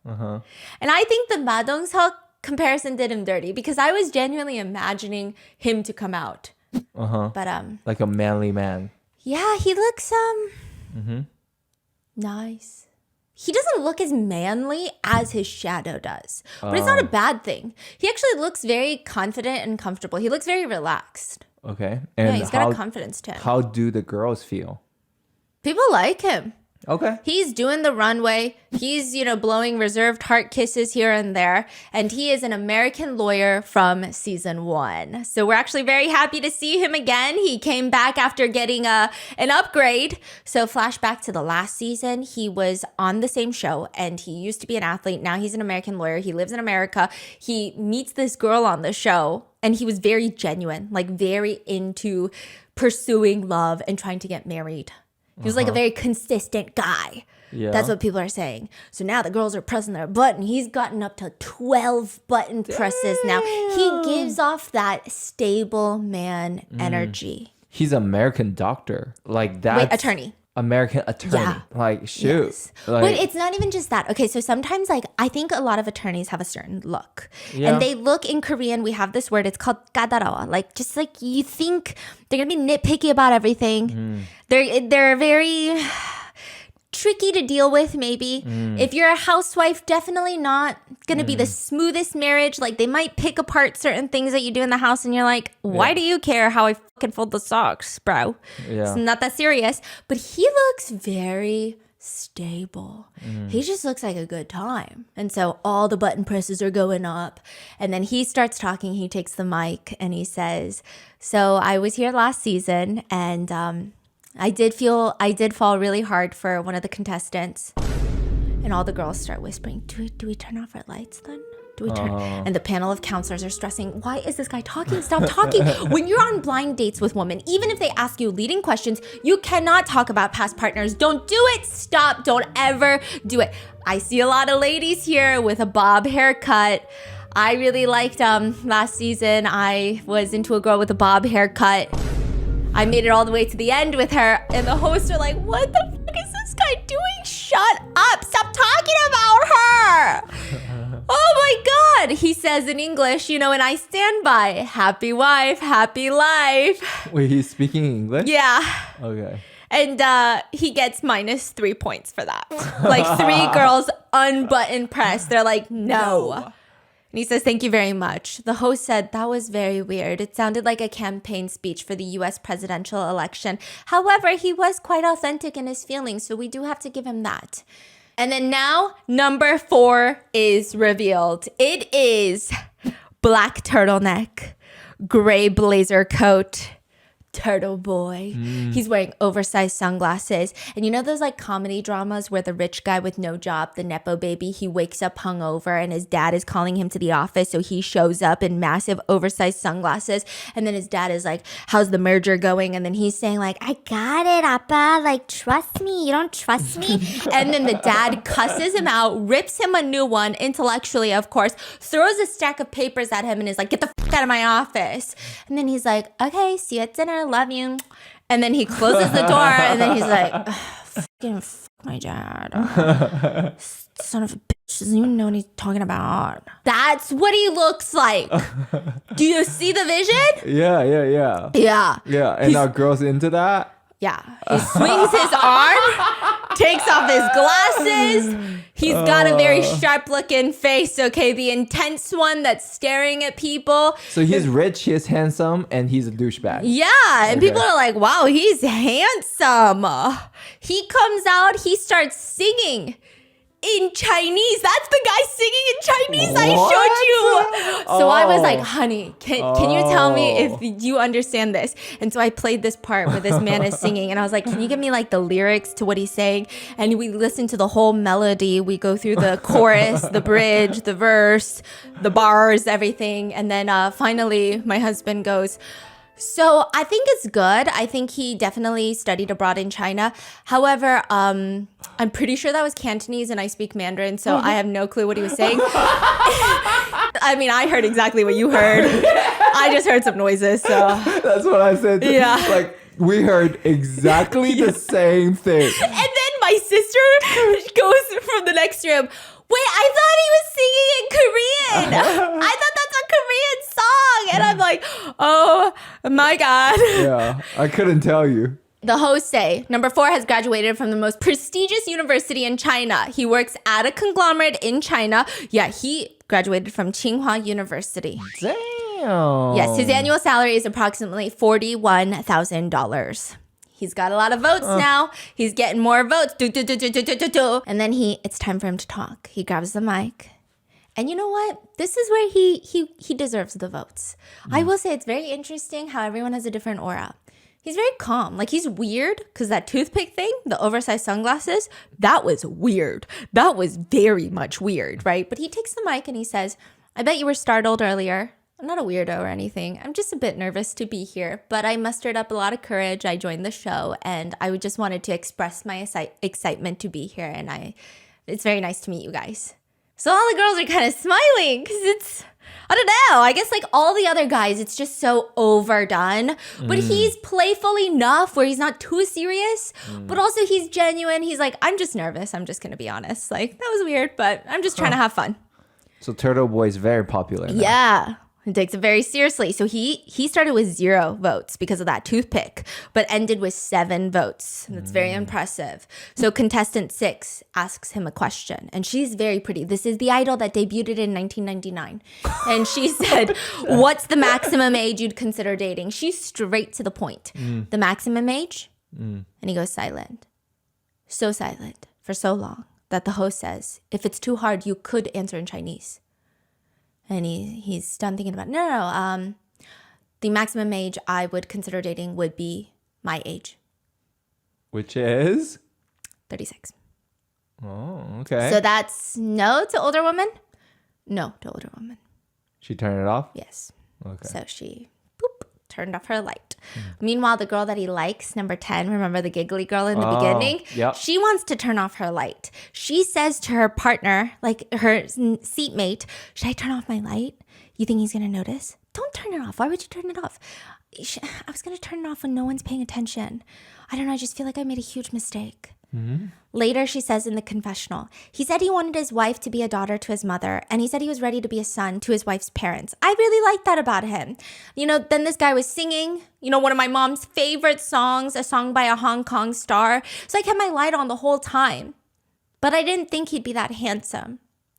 And I think the Madongseok comparison did him dirty because I was genuinely imagining him to come out. But like a manly man. yeah, he looks nice. He doesn't look as manly as his shadow does, but it's not a bad thing. He actually looks very confident and comfortable. He looks very relaxed. Okay. Yeah, And he's got a confidence to him. how do the girls feel? People like him. Okay. He's doing the runway. He's, blowing reserved heart kisses here and there. And he is an American lawyer from season 1. So we're actually very happy to see him again. He came back after getting an upgrade. So flashback to the last season, he was on the same show and he used to be an athlete. Now he's an American lawyer. He lives in America. He meets this girl on the show and he was very genuine, like very into pursuing love and trying to get married. He was like a very consistent guy. Yeah. That's what people are saying. So now the girls are pressing their button. He's gotten up to 12 button presses now. He gives off that stable man energy. He's an American doctor. Like that. Wait, attorney. American attorney. Yeah. Like, shoot. Yes. Like, But it's not even just that. Okay, so sometimes I think a lot of attorneys have a certain look. Yeah. And they look in Korean, we have this word, it's called kadarawa. Like just like you think they're gonna be nitpicky about everything. They're very tricky to deal with maybe. If you're a housewife, definitely not gonna be the smoothest marriage. Like they might pick apart certain things that you do in the house and you're like, why do you care how I fucking fold the socks, bro? Yeah. It's not that serious. But he looks very stable. He just looks like a good time. And so all the button presses are going up. And then he starts talking. He takes the mic and he says, so I was here last season and I did fall really hard for one of the contestants. And all the girls start whispering, do we turn off our lights then? Do we turn? And the panel of counselors are stressing, why is this guy talking? Stop talking. When you're on blind dates with women, even if they ask you leading questions, you cannot talk about past partners. Don't do it. Stop. Don't ever do it. I see a lot of ladies here with a bob haircut. I really liked last season. I was into a girl with a bob haircut. I made it all the way to the end with her, and the hosts are like, what the fuck is this guy doing? Shut up. Stop talking about her. Oh my God. He says in English, and I stand by. Happy wife, happy life. Wait, he's speaking English? Yeah. Okay. And he gets -3 points for that. Like 3 girls unbutton press. They're like, no. And he says, thank you very much. The host said, that was very weird. It sounded like a campaign speech for the US presidential election. However, he was quite authentic in his feelings, so we do have to give him that. And then now, number 4 is revealed. It is black turtleneck, gray blazer coat, turtle boy. He's wearing oversized sunglasses. And you know those like comedy dramas where the rich guy with no job, the Nepo baby, he wakes up hungover and his dad is calling him to the office. So he shows up in massive oversized sunglasses. And then his dad is like, how's the merger going? And then he's saying like, I got it, Appa. Like, trust me. You don't trust me? and then the dad cusses him out, rips him a new one, intellectually, of course, throws a stack of papers at him and is like, get the f out of my office. And then he's like, okay, see you at dinner. Love you. And then he closes the door and then he's like, fucking fuck my dad. Son of a bitch doesn't even know what he's talking about. That's what he looks like. Do you see the vision? Yeah. Yeah. Yeah. And our girl's into that? Yeah. He swings his arm, takes off his glasses. He's got a very sharp looking face. Okay. The intense one that's staring at people. So he's rich, he's handsome, and he's a douchebag. Yeah. And people are like, wow, he's handsome. He comes out, he starts singing in Chinese. That's the guy singing in Chinese I showed you. So I was like, honey, can you tell me if you understand this? And so I played this part where this man is singing and I was like, can you give me like the lyrics to what he's saying? And we listen to the whole melody. We go through the chorus, the bridge, the verse, the bars, everything. And then finally my husband goes, so I think it's good. I think he definitely studied abroad in China. However, I'm pretty sure that was Cantonese and I speak Mandarin, so I have no clue what he was saying. I mean, I heard exactly what you heard. I just heard some noises, so. That's what I said. Yeah. Like, we heard exactly the same thing. And then my sister goes from the next room, wait, I thought he was singing in Korean. I thought that's a Korean song. And I'm like, oh my God. Yeah, I couldn't tell you. The host say, number 4 has graduated from the most prestigious university in China. He works at a conglomerate in China. Yeah, he graduated from Tsinghua University. Damn. Yes, his annual salary is approximately $41,000. He's got a lot of votes now. He's getting more votes. And then it's time for him to talk. He grabs the mic. And you know what? This is where he deserves the votes. I will say it's very interesting how everyone has a different aura. He's very calm. Like, he's weird because that toothpick thing, the oversized sunglasses, that was weird. That was very much weird, right? But he takes the mic and he says, I bet you were startled earlier. I'm not a weirdo or anything. I'm just a bit nervous to be here, but I mustered up a lot of courage. I joined the show and I just wanted to express my excitement to be here. And it's very nice to meet you guys. So all the girls are kind of smiling because I don't know. I guess like all the other guys, it's just so overdone. But he's playful enough where he's not too serious, but also he's genuine. He's like, I'm just nervous. I'm just going to be honest. Like, that was weird, but I'm just trying to have fun. So Turtle Boy is very popular now. Yeah. He takes it very seriously. So he started with 0 votes because of that toothpick, but ended with 7 votes. That's very impressive. So contestant 6 asks him a question, and she's very pretty. This is the idol that debuted in 1999. And she said, what's the maximum age you'd consider dating? She's straight to the point. The maximum age? And he goes silent. So silent for so long that the host says, if it's too hard, you could answer in Chinese. And he's done thinking about, no. The maximum age I would consider dating would be my age. Which is? 36. Oh, okay. So that's no to older woman? No to older woman. She turned it off? Yes. Okay. So she turned off her light. Meanwhile, the girl that he likes, number 10, remember the giggly girl in the beginning? Yep. She wants to turn off her light. She says to her partner, like her seatmate, should I turn off my light? You think he's going to notice? Don't turn it off. Why would you turn it off? I was going to turn it off when no one's paying attention. I don't know. I just feel like I made a huge mistake. Later, she says in the confessional, he said he wanted his wife to be a daughter to his mother, and he said he was ready to be a son to his wife's parents. I really like that about him. You know, then this guy was singing, one of my mom's favorite songs, a song by a Hong Kong star. So I kept my light on the whole time. But I didn't think he'd be that handsome.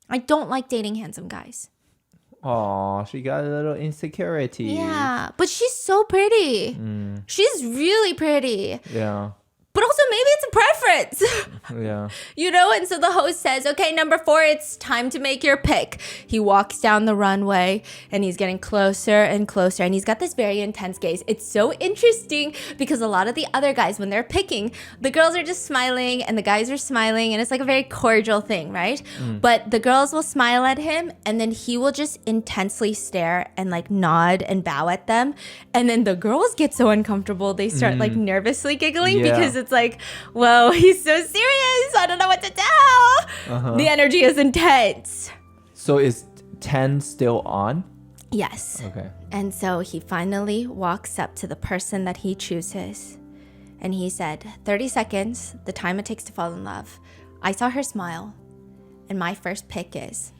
I don't like dating handsome guys. Oh, she got a little insecurity. Yeah, but she's so pretty. She's really pretty. Yeah. But also maybe it's a favorites. Yeah. You know, and so the host says, okay, number 4, it's time to make your pick. He walks down the runway and he's getting closer and closer and he's got this very intense gaze. It's so interesting because a lot of the other guys, when they're picking, the girls are just smiling and the guys are smiling and it's like a very cordial thing, right? But the girls will smile at him and then he will just intensely stare and like nod and bow at them. And then the girls get so uncomfortable, they start like nervously giggling Yeah. because it's like, whoa, he's so serious. I don't know what to tell. The energy is intense. So is 10 still on? Yes. Okay. And so he finally walks up to the person that he chooses. And he said, 30 seconds, the time it takes to fall in love. I saw her smile. And my first pick is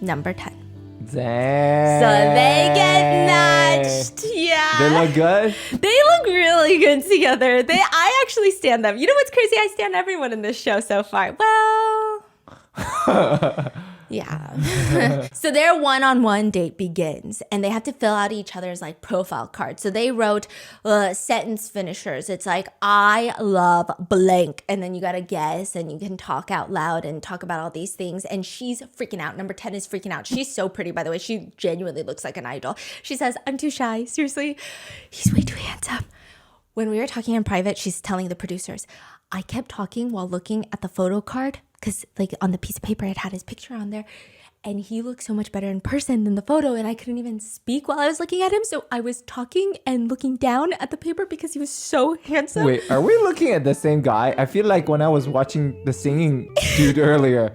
number 10. Dang. So they get matched. Yeah. They look good? They look really good together. I actually stand them. You know what's crazy? I stand everyone in this show so far. Well, yeah. So their one-on-one date begins and they have to fill out each other's like profile cards. So they wrote sentence finishers. It's like, I love blank. And then you got to guess and you can talk out loud and talk about all these things. And she's freaking out. Number 10 is freaking out. She's so pretty, by the way. She genuinely looks like an idol. She says, I'm too shy. Seriously, he's way too handsome. When we were talking in private, she's telling the producers, I kept talking while looking at the photo card because like on the piece of paper, it had his picture on there. And he looked so much better in person than the photo. And I couldn't even speak while I was looking at him. So I was talking and looking down at the paper because he was so handsome. Wait, are we looking at the same guy? I feel like when I was watching the singing dude earlier,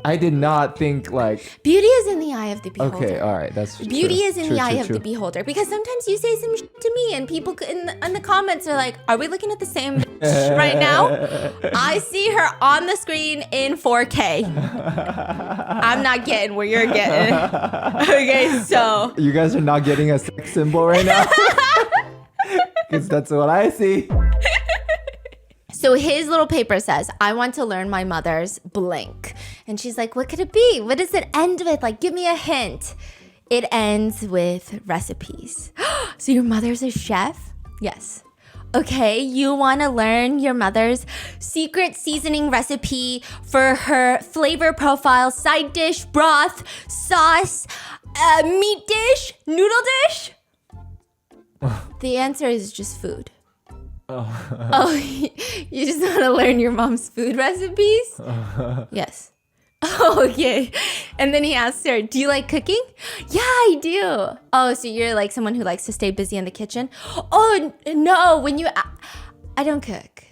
I did not think like... Beauty is in the eye of the beholder. Okay, all right, that's Beauty true. is in True, the eye true, of true. the beholder. Because sometimes you say some shit to me and people in the comments are like, are we looking at the same bitch right now? I see her on the screen in 4K. I'm not getting where you're getting. Okay, so... You guys are not getting a sex symbol right now? Because that's what I see. So his little paper says, I want to learn my mother's blank. And she's like, what could it be? What does it end with? Like, give me a hint. It ends with recipes. So your mother's a chef? Yes. Okay, you want to learn your mother's secret seasoning recipe for her flavor profile, side dish, broth, sauce, meat dish, noodle dish? The answer is just food. Oh, you just want to learn your mom's food recipes? Yes. Oh, okay. And then he asks her, do you like cooking? Yeah, I do. Oh, so you're like someone who likes to stay busy in the kitchen? Oh, no, I don't cook.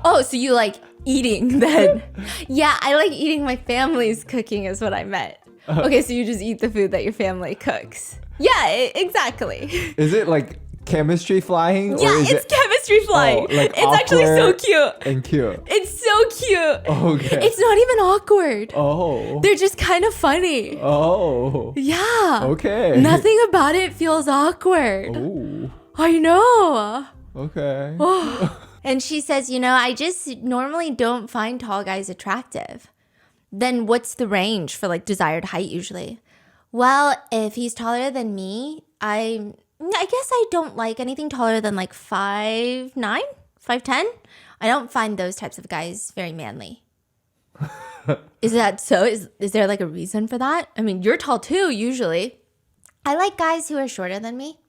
Oh, so you like eating then? Yeah, I like eating my family's cooking is what I meant. Okay, so you just eat the food that your family cooks. Yeah, exactly. Is it like chemistry flying? Yeah, or is it's it... chemistry flying. like It's actually so awkward cute. and cute. It's so cute. Okay. It's not even awkward. Oh. They're just kind of funny. Oh. Yeah. Okay. Nothing about it feels awkward. Ooh. I know. Okay. And she says, you know, I just normally don't find tall guys attractive. Then what's the range for like desired height usually? Well, if he's taller than me, I guess I don't like anything taller than like 5'9", 5'10". I don't find those types of guys very manly. Is that so? Is there like a reason for that? I mean, you're tall too, usually. I like guys who are shorter than me.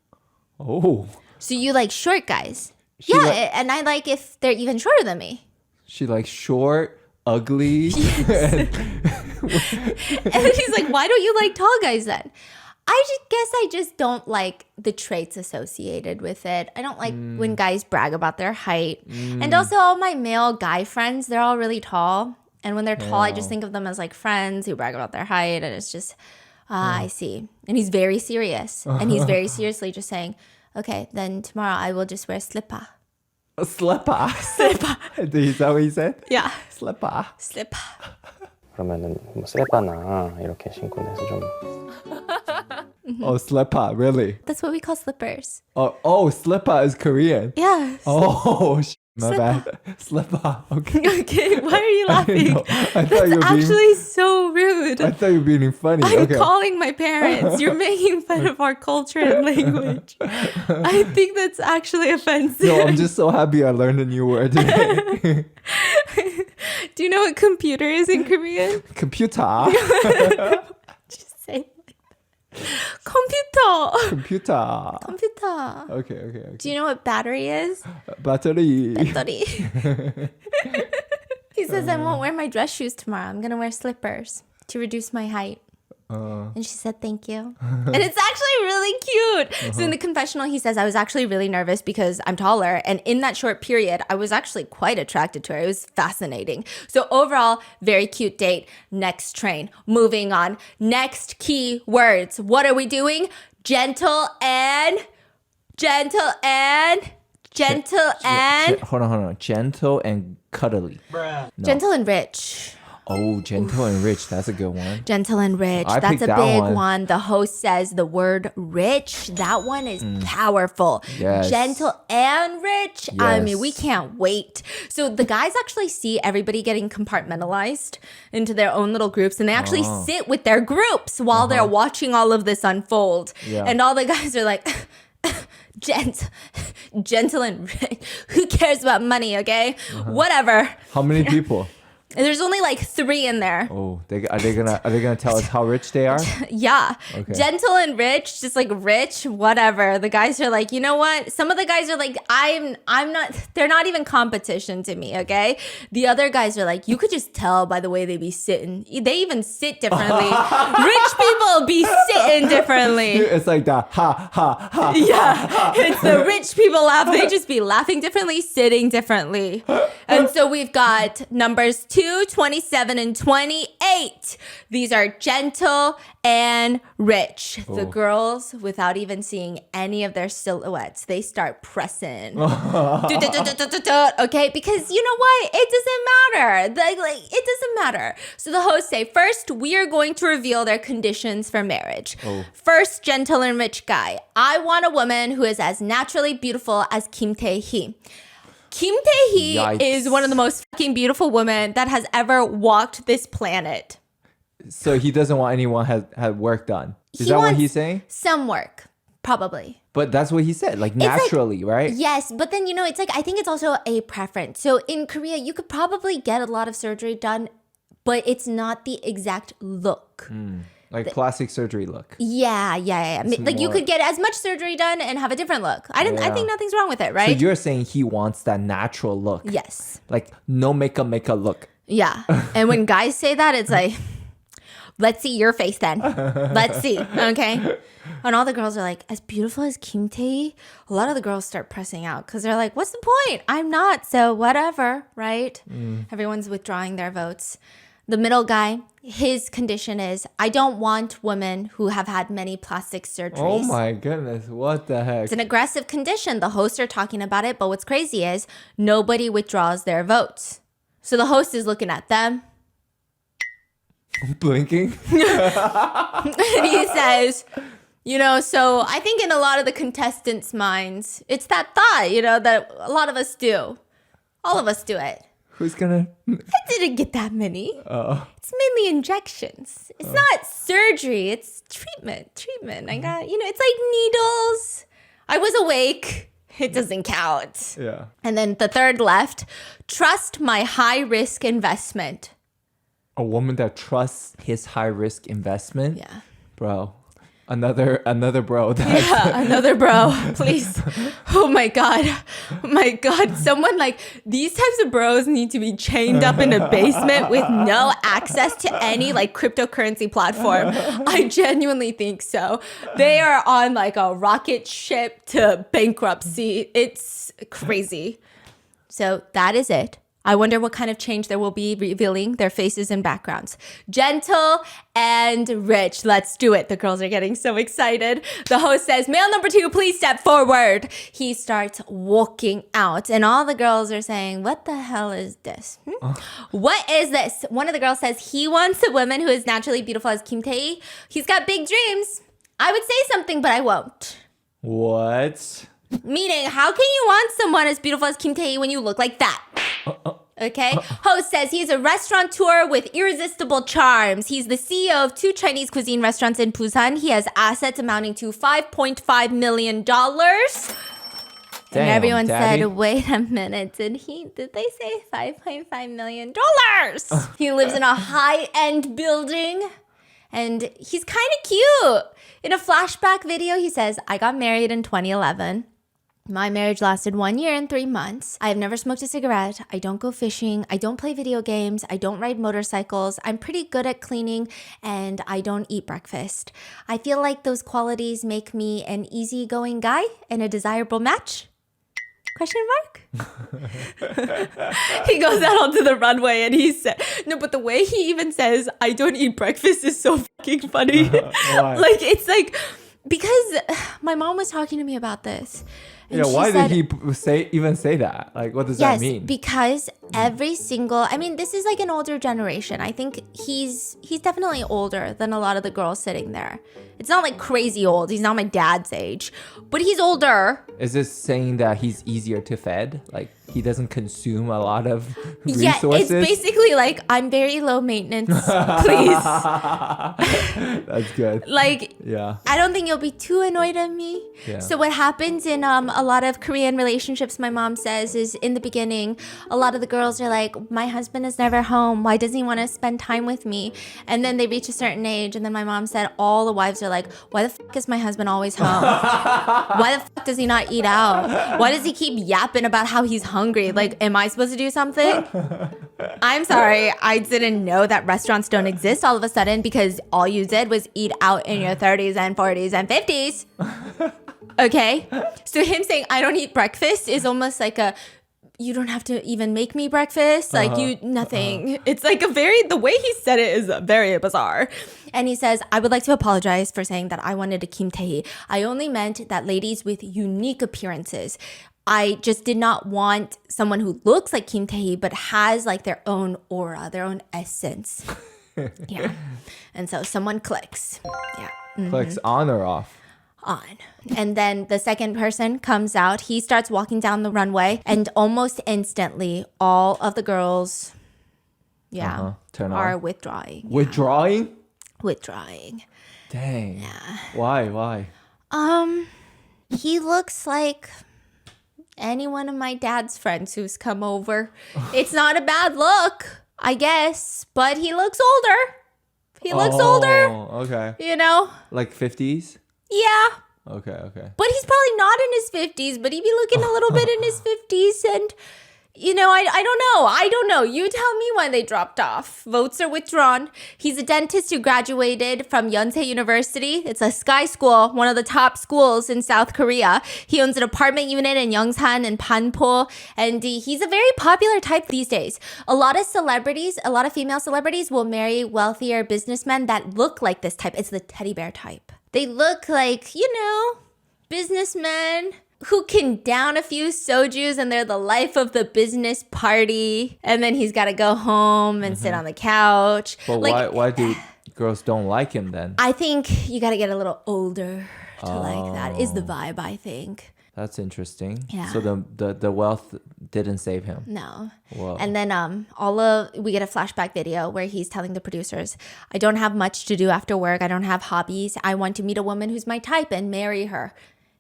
Oh. So you like short guys? She Yeah, li- and I like if they're even shorter than me. She like short, ugly. And then he's like, why don't you like tall guys then? I just don't like the traits associated with it. I don't like when guys brag about their height. And also all my male guy friends, they're all really tall. And when they're tall, I just think of them as like friends who brag about their height. And it's just, I see. And he's very serious. And he's very seriously just saying, okay, then tomorrow I will just wear slipper. A slipper. Slipper. Is that what you said? Yeah. Slipper. Slipper. 그러면은 뭐 슬리퍼나 이렇게 신고 내서 좀 Oh, slipper, really? That's what we call slippers. Oh, slipper is Korean. Yes. Oh, My bad. Slip off. Okay. Okay, why are you I laughing? know. I thought That's you were being. actually so rude. I thought you were being funny. I'm Okay. calling my parents. You're making fun of our culture and language. I think that's actually offensive. No, I'm just so happy I learned a new word today. Do you know what computer is in Korean? Computer. Just say computer. Computer. Computer. Okay. Do you know what battery is? Battery. Battery. He says I won't wear my dress shoes tomorrow. I'm gonna wear slippers to reduce my height. And she said, thank you. And it's actually really cute. So in the confessional, he says, I was actually really nervous because I'm taller. And in that short period, I was actually quite attracted to her. It was fascinating. So overall, very cute date. Next train. Moving on. Next key words. What are we doing? Gentle and... Hold on. Gentle and cuddly. Gentle and rich. Oh, gentle and rich. That's a good one. Gentle and rich. I That's picked a that big one. one. The host says the word rich. That one is powerful. Yes. Gentle and rich. I mean, Yes. we can't wait. So the guys actually see everybody getting compartmentalized into their own little groups, and they actually sit with their groups while they're watching all of this unfold. Yeah. And all the guys are like, gentle and rich. Who cares about money, okay? Whatever. How many people? There's only like 3 in there. Oh, are they gonna tell us how rich they are? Yeah. Okay. Gentle and rich, just like rich, whatever. The guys are like, you know what? Some of the guys are like, I'm not, they're not even competition to me, okay? The other guys are like, you could just tell by the way they be sitting. They even sit differently. Rich people be sitting differently. It's like that. Ha. Yeah, it's the rich people laugh. They just be laughing differently, sitting differently. And so we've got numbers 2, 27, and 28. These are gentle and rich. The girls, without even seeing any of their silhouettes, they start pressing. Okay, because you know what? It doesn't matter. It doesn't matter. So the hosts say, first, we are going to reveal their conditions for marriage. First, gentle and rich guy. I want a woman who is as naturally beautiful as Kim Tae-hee. Kim Tae-hee Yikes. is one of the most fucking beautiful women that has ever walked this planet. So he doesn't want anyone had work done. Is He that what wants he's saying? Some work, probably. But that's what he said, like like- naturally, right? Yes, but then, you know, it's like, I think it's also a preference. So in Korea, you could probably get a lot of surgery done, but it's not the exact look. Like plastic surgery look. Yeah. Like you more- could get as much surgery done and have a different look. I Yeah. think nothing's wrong with it, So right? you're saying he wants that natural look. Yes. Like no makeup look. Yeah. And when guys say that, it's like, let's see your face then. Let's see. Okay. And all the girls are like, as beautiful as Kim Tae, a lot of the girls start pressing out because they're like, what's the point? I'm not. So whatever. Right. Everyone's withdrawing their votes. The middle guy, his condition is, I don't want women who have had many plastic surgeries. Oh my goodness, what the heck? It's an aggressive condition. The hosts are talking about it, but what's crazy is nobody withdraws their votes. So the host is looking at them Blinking? and he says, you know, so I think in a lot of the contestants' minds, it's that thought, you know, that a lot of us do. All of us do it. Who's gonna? I didn't get that many. It's mainly injections. It's not surgery. It's treatment. I got, you know, it's like needles. I was awake. It doesn't count. Yeah. And then the third left, trust my high risk investment. A woman that trusts his high risk investment? Yeah. Bro. Another bro. That's, Yeah, another bro, please. Oh my God. Someone like, these types of bros need to be chained up in a basement with no access to any like cryptocurrency platform. I genuinely think so. They are on like a rocket ship to bankruptcy. It's crazy. So that is it. I wonder what kind of change there will be revealing their faces and backgrounds. Gentle and rich. Let's do it. The girls are getting so excited. The host says, male number 2, please step forward. He starts walking out and all the girls are saying, what the hell is this? What is this? One of the girls says he wants a woman who is naturally beautiful as Kim Tae. He's got big dreams. I would say something, but I won't. what? Meaning, how can you want someone as beautiful as Kim Tae-hee when you look like that? Okay. Host says he's a restaurateur with irresistible charms. He's the CEO of 2 Chinese cuisine restaurants in Busan. He has assets amounting to $5.5 million. And Damn, everyone Daddy. said, wait a minute, did they say $5.5 million? He lives in a high-end building and he's kind of cute. In a flashback video, he says, I got married in 2011. My marriage lasted 1 year and 3 months. I have never smoked a cigarette. I don't go fishing. I don't play video games. I don't ride motorcycles. I'm pretty good at cleaning and I don't eat breakfast. I feel like those qualities make me an easygoing guy and a desirable match. Question mark? He goes out onto the runway and he said, no, but the way he even says, I don't eat breakfast is so fucking funny. Why? Like, it's like, because my mom was talking to me about this. And Yeah, she why said, did he even say that? Like, what does yes, that mean? because every single, I mean, this is like an older generation. I think he's definitely older than a lot of the girls sitting there. It's not like crazy old. He's not my dad's age, but he's older. Is this saying that he's easier to fed? Like, he doesn't consume a lot of Yeah, resources? it's basically like, I'm very low maintenance, please. That's good. Like, Yeah. I don't think you'll be too annoyed at me. Yeah. So what happens in a lot of Korean relationships, my mom says, is in the beginning, a lot of the girls are like, my husband is never home. Why doesn't he want to spend time with me? And then they reach a certain age, and then my mom said all the wives are like, why the fuck is my husband always home? Why the fuck does he not eat out? Why does he keep yapping about how he's hungry? Like, am I supposed to do something? I'm sorry, I didn't know that restaurants don't exist all of a sudden because all you did was eat out in your 30s and 40s and 50s. Okay? So him saying, I don't eat breakfast is almost like a, you don't have to even make me breakfast. Like nothing. It's like the way he said it is very bizarre. And he says, I would like to apologize for saying that I wanted a Kim Tae-hee. I only meant that ladies with unique appearances. I just did not want someone who looks like Kim Tae-hee but has like their own aura, their own essence. Yeah. And so someone clicks. Yeah. Clicks on or off? On. And then the second person comes out. He starts walking down the runway and almost instantly all of the girls Turn are on. withdrawing. Withdrawing? Withdrawing. Dang. Yeah. Why? He looks like any one of my dad's friends who's come over. It's not a bad look, I guess, but he looks older. He looks older, Okay. you know? Like 50s? Yeah. Okay. But he's probably not in his 50s, but he'd be looking a little bit in his 50s. And, you know, I don't know. You tell me when they dropped off. Votes are withdrawn. He's a dentist who graduated from Yonsei University. It's a sky school, one of the top schools in South Korea. He owns an apartment unit in Yongsan and Panpo. And he's a very popular type these days. A lot of female celebrities will marry wealthier businessmen that look like this type. It's the teddy bear type. They look like, you know, businessmen who can down a few sojus and they're the life of the business party. And then he's got to go home and sit on the couch. But like, why do girls don't like him then? I think you got to get a little older to like that is the vibe, I think. That's interesting. Yeah. So the wealth didn't save him. No. Whoa. And then we get a flashback video where he's telling the producers, I don't have much to do after work. I don't have hobbies. I want to meet a woman who's my type and marry her.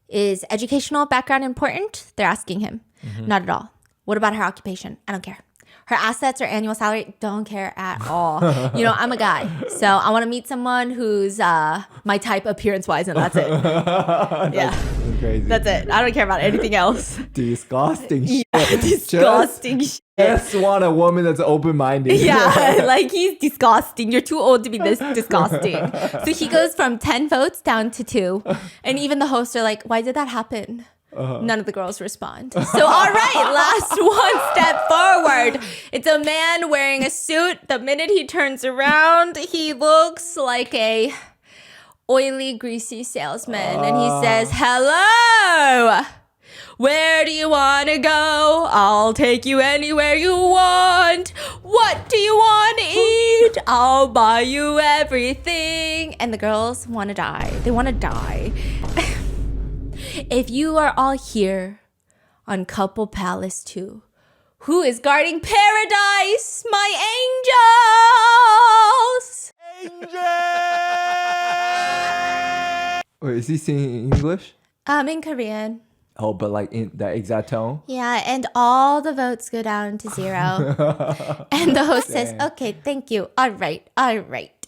Is educational background important? They're asking him. Not at all. What about her occupation? I don't care. Her assets or annual salary? Don't care at all. You know, I'm a guy. So I want to meet someone who's my type appearance-wise, and that's it. That's crazy. That's it. I don't care about anything else. Disgusting shit. Disgusting shit. Just want a woman that's open-minded. Yeah, like he's disgusting. You're too old to be this disgusting. So he goes from 10 votes down to 2. And even the hosts are like, why did that happen? None of the girls respond. So, all right, last one step forward. It's a man wearing a suit. The minute he turns around, he looks like a oily, greasy salesman. And he says, hello. Where do you want to go? I'll take you anywhere you want. What do you want to eat? I'll buy you everything. And the girls want to die. They want to die. if you are all here on Couple Palace 2, who is guarding paradise? My angels! Wait, is he singing in English? In Korean. Oh, but like in that exact tone? Yeah, and all the votes go down to 0. And the host says, okay, thank you. All right.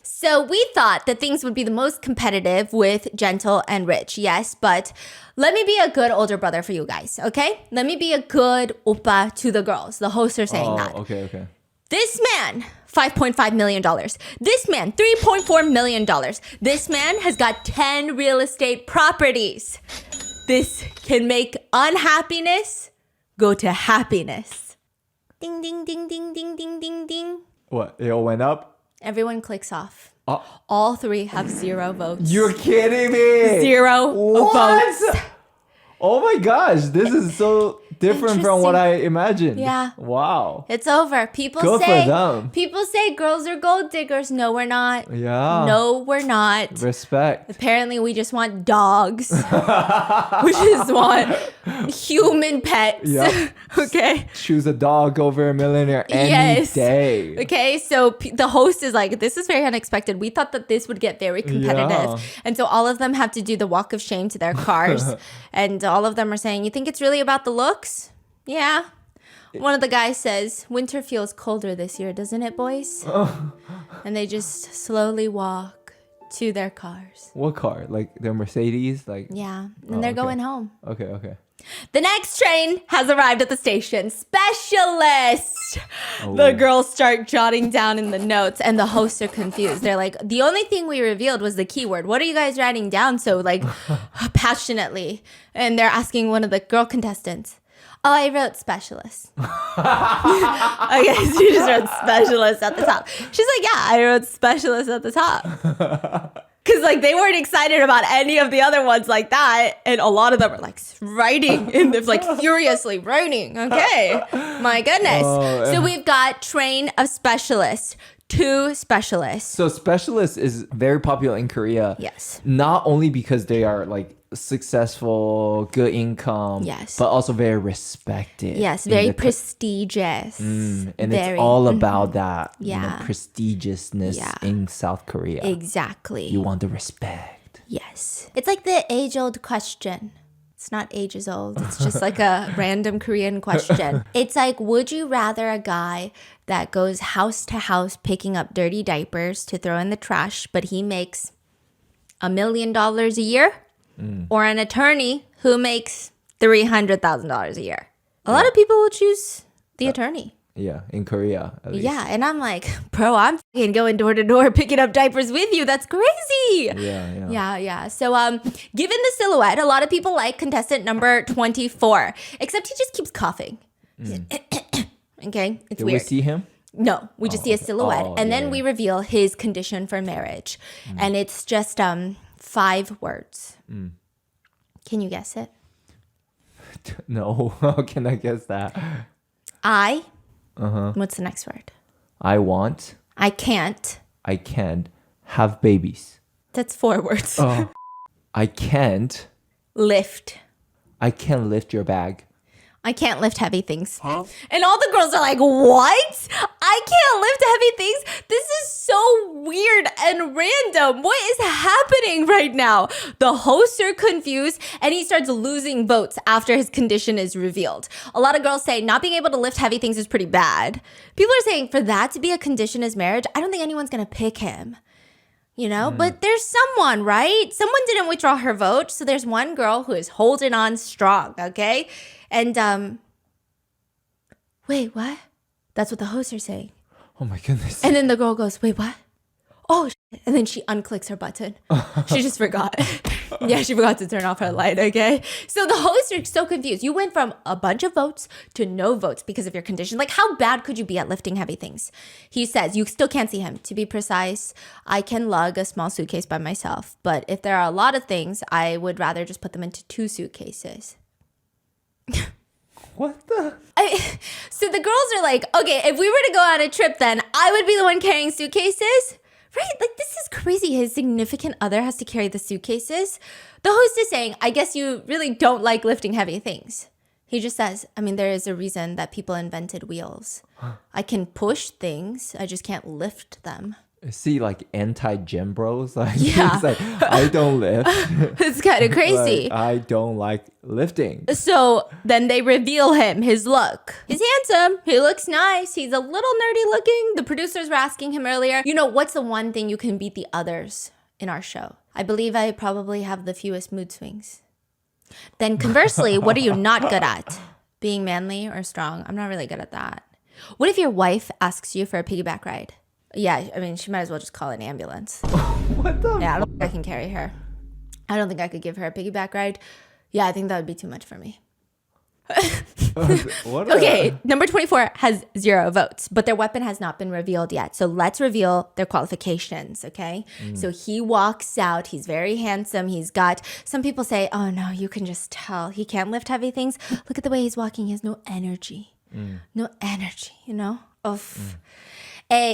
So we thought that things would be the most competitive with gentle and rich. Yes, but let me be a good older brother for you guys, okay? Let me be a good oppa to the girls. The hosts are saying that. Okay. This man, $5.5 million. This man, $3.4 million. This man has got 10 real estate properties. This can make unhappiness go to happiness. Ding, ding, ding, ding, ding, ding, ding, ding. What? It all went up? Everyone clicks off. Oh. All 3 have 0 votes. You're kidding me! 0 votes. Oh my gosh, this is so different from what I imagined. Yeah. Wow. It's over. People Good say for them. People say girls are gold diggers. No, we're not. Yeah. No, we're not. Respect. Apparently, we just want dogs. We just want human pets. Yep. Okay. Choose a dog over a millionaire any Yes. day. Okay, so the host is like, this is very unexpected. We thought that this would get very competitive. Yeah. And so all of them have to do the walk of shame to their cars. And all of them are saying, you think it's really about the looks? Yeah. One of the guys says, winter feels colder this year, doesn't it, boys? And they just slowly walk to their cars. What car? Like their Mercedes? Like Yeah. And they're okay. going home. Okay. The next train has arrived at the station. Specialist! Oh. The girls start jotting down in the notes and the hosts are confused. They're like, the only thing we revealed was the keyword. What are you guys writing down so like passionately? And they're asking one of the girl contestants. Oh, I wrote specialist. Okay, so she just wrote specialist at the top. She's like, yeah, I wrote specialist at the top. Because like they weren't excited about any of the other ones like that. And a lot of them are like writing and they're like furiously writing. Okay. My goodness. So we've got train of specialists. 2 specialists. So specialist is very popular in Korea. Yes. Not only because they are like successful, good income, Yes. but also very respected. Yes, in very the prestigious. and very, it's all about that, Yeah. prestigiousness Yeah. in South Korea. Exactly. You want the respect. Yes. It's like the age-old question. It's not ages old. It's just like a random Korean question. It's like, would you rather a guy that goes house to house picking up dirty diapers to throw in the trash, but he makes $1 million a year? Or an attorney who makes $300,000 a year? A lot of people will choose the attorney. Yeah, in Korea at least. Yeah, and I'm like, bro, I'm fucking going door to door picking up diapers with you. That's crazy. Yeah. So, given the silhouette, a lot of people like contestant number 24, except he just keeps coughing. Okay, it's Did weird. we see him? No, we just see a silhouette, and then yeah. we reveal his condition for marriage, and it's just 5 words. Can you guess it? No. How can I guess that? I. What's the next word? I want, I can't. I can't have babies. That's 4 words. I can't lift your bag. I can't lift heavy things. And all the girls are like, what? I can't lift heavy things? This is so weird and random. What is happening right now? The hosts are confused and he starts losing votes after his condition is revealed. A lot of girls say not being able to lift heavy things is pretty bad. People are saying for that to be a condition as marriage, I don't think anyone's going to pick him. You know, but there's someone, right? Someone didn't withdraw her vote. So there's one girl who is holding on strong, okay? And, wait, what? That's what the hosts are saying. Oh my goodness. And then the girl goes, wait, what? Oh, shit. And then she unclicks her button. She just forgot. Yeah, she forgot to turn off her light, okay? So the hosts are so confused. You went from a bunch of votes to no votes because of your condition. Like, how bad could you be at lifting heavy things? He says, you still can't see him. To be precise, I can lug a small suitcase by myself. But if there are a lot of things, I would rather just put them into 2 suitcases. What the? So the girls are like, okay, if we were to go on a trip, then I would be the one carrying suitcases Right? Like, this is crazy. His significant other has to carry the suitcases. The host is saying, I guess you really don't like lifting heavy things. He just says, I mean, there is a reason that people invented wheels. I can push things, I just can't lift them. See, like anti-gym bros. Like, Yeah. he's like, I don't lift. It's kind of crazy. Like, I don't like lifting. So then they reveal him, his look. He's handsome. He looks nice. He's a little nerdy looking. The producers were asking him earlier, you know, what's the one thing you can beat the others in our show? I believe I probably have the fewest mood swings. Then conversely, what are you not good at? Being manly or strong? I'm not really good at that. What if your wife asks you for a piggyback ride? Yeah, I mean, she might as well just call an ambulance. What the? Yeah, I don't think I can carry her. I don't think I could give her a piggyback ride. Yeah, I think that would be too much for me. What Okay, number 24 has 0 votes, but their weapon has not been revealed yet. So let's reveal their qualifications, okay? So he walks out. He's very handsome. He's got, some people say, oh no, you can just tell. He can't lift heavy things. Look at the way he's walking. He has no energy. No energy, you know?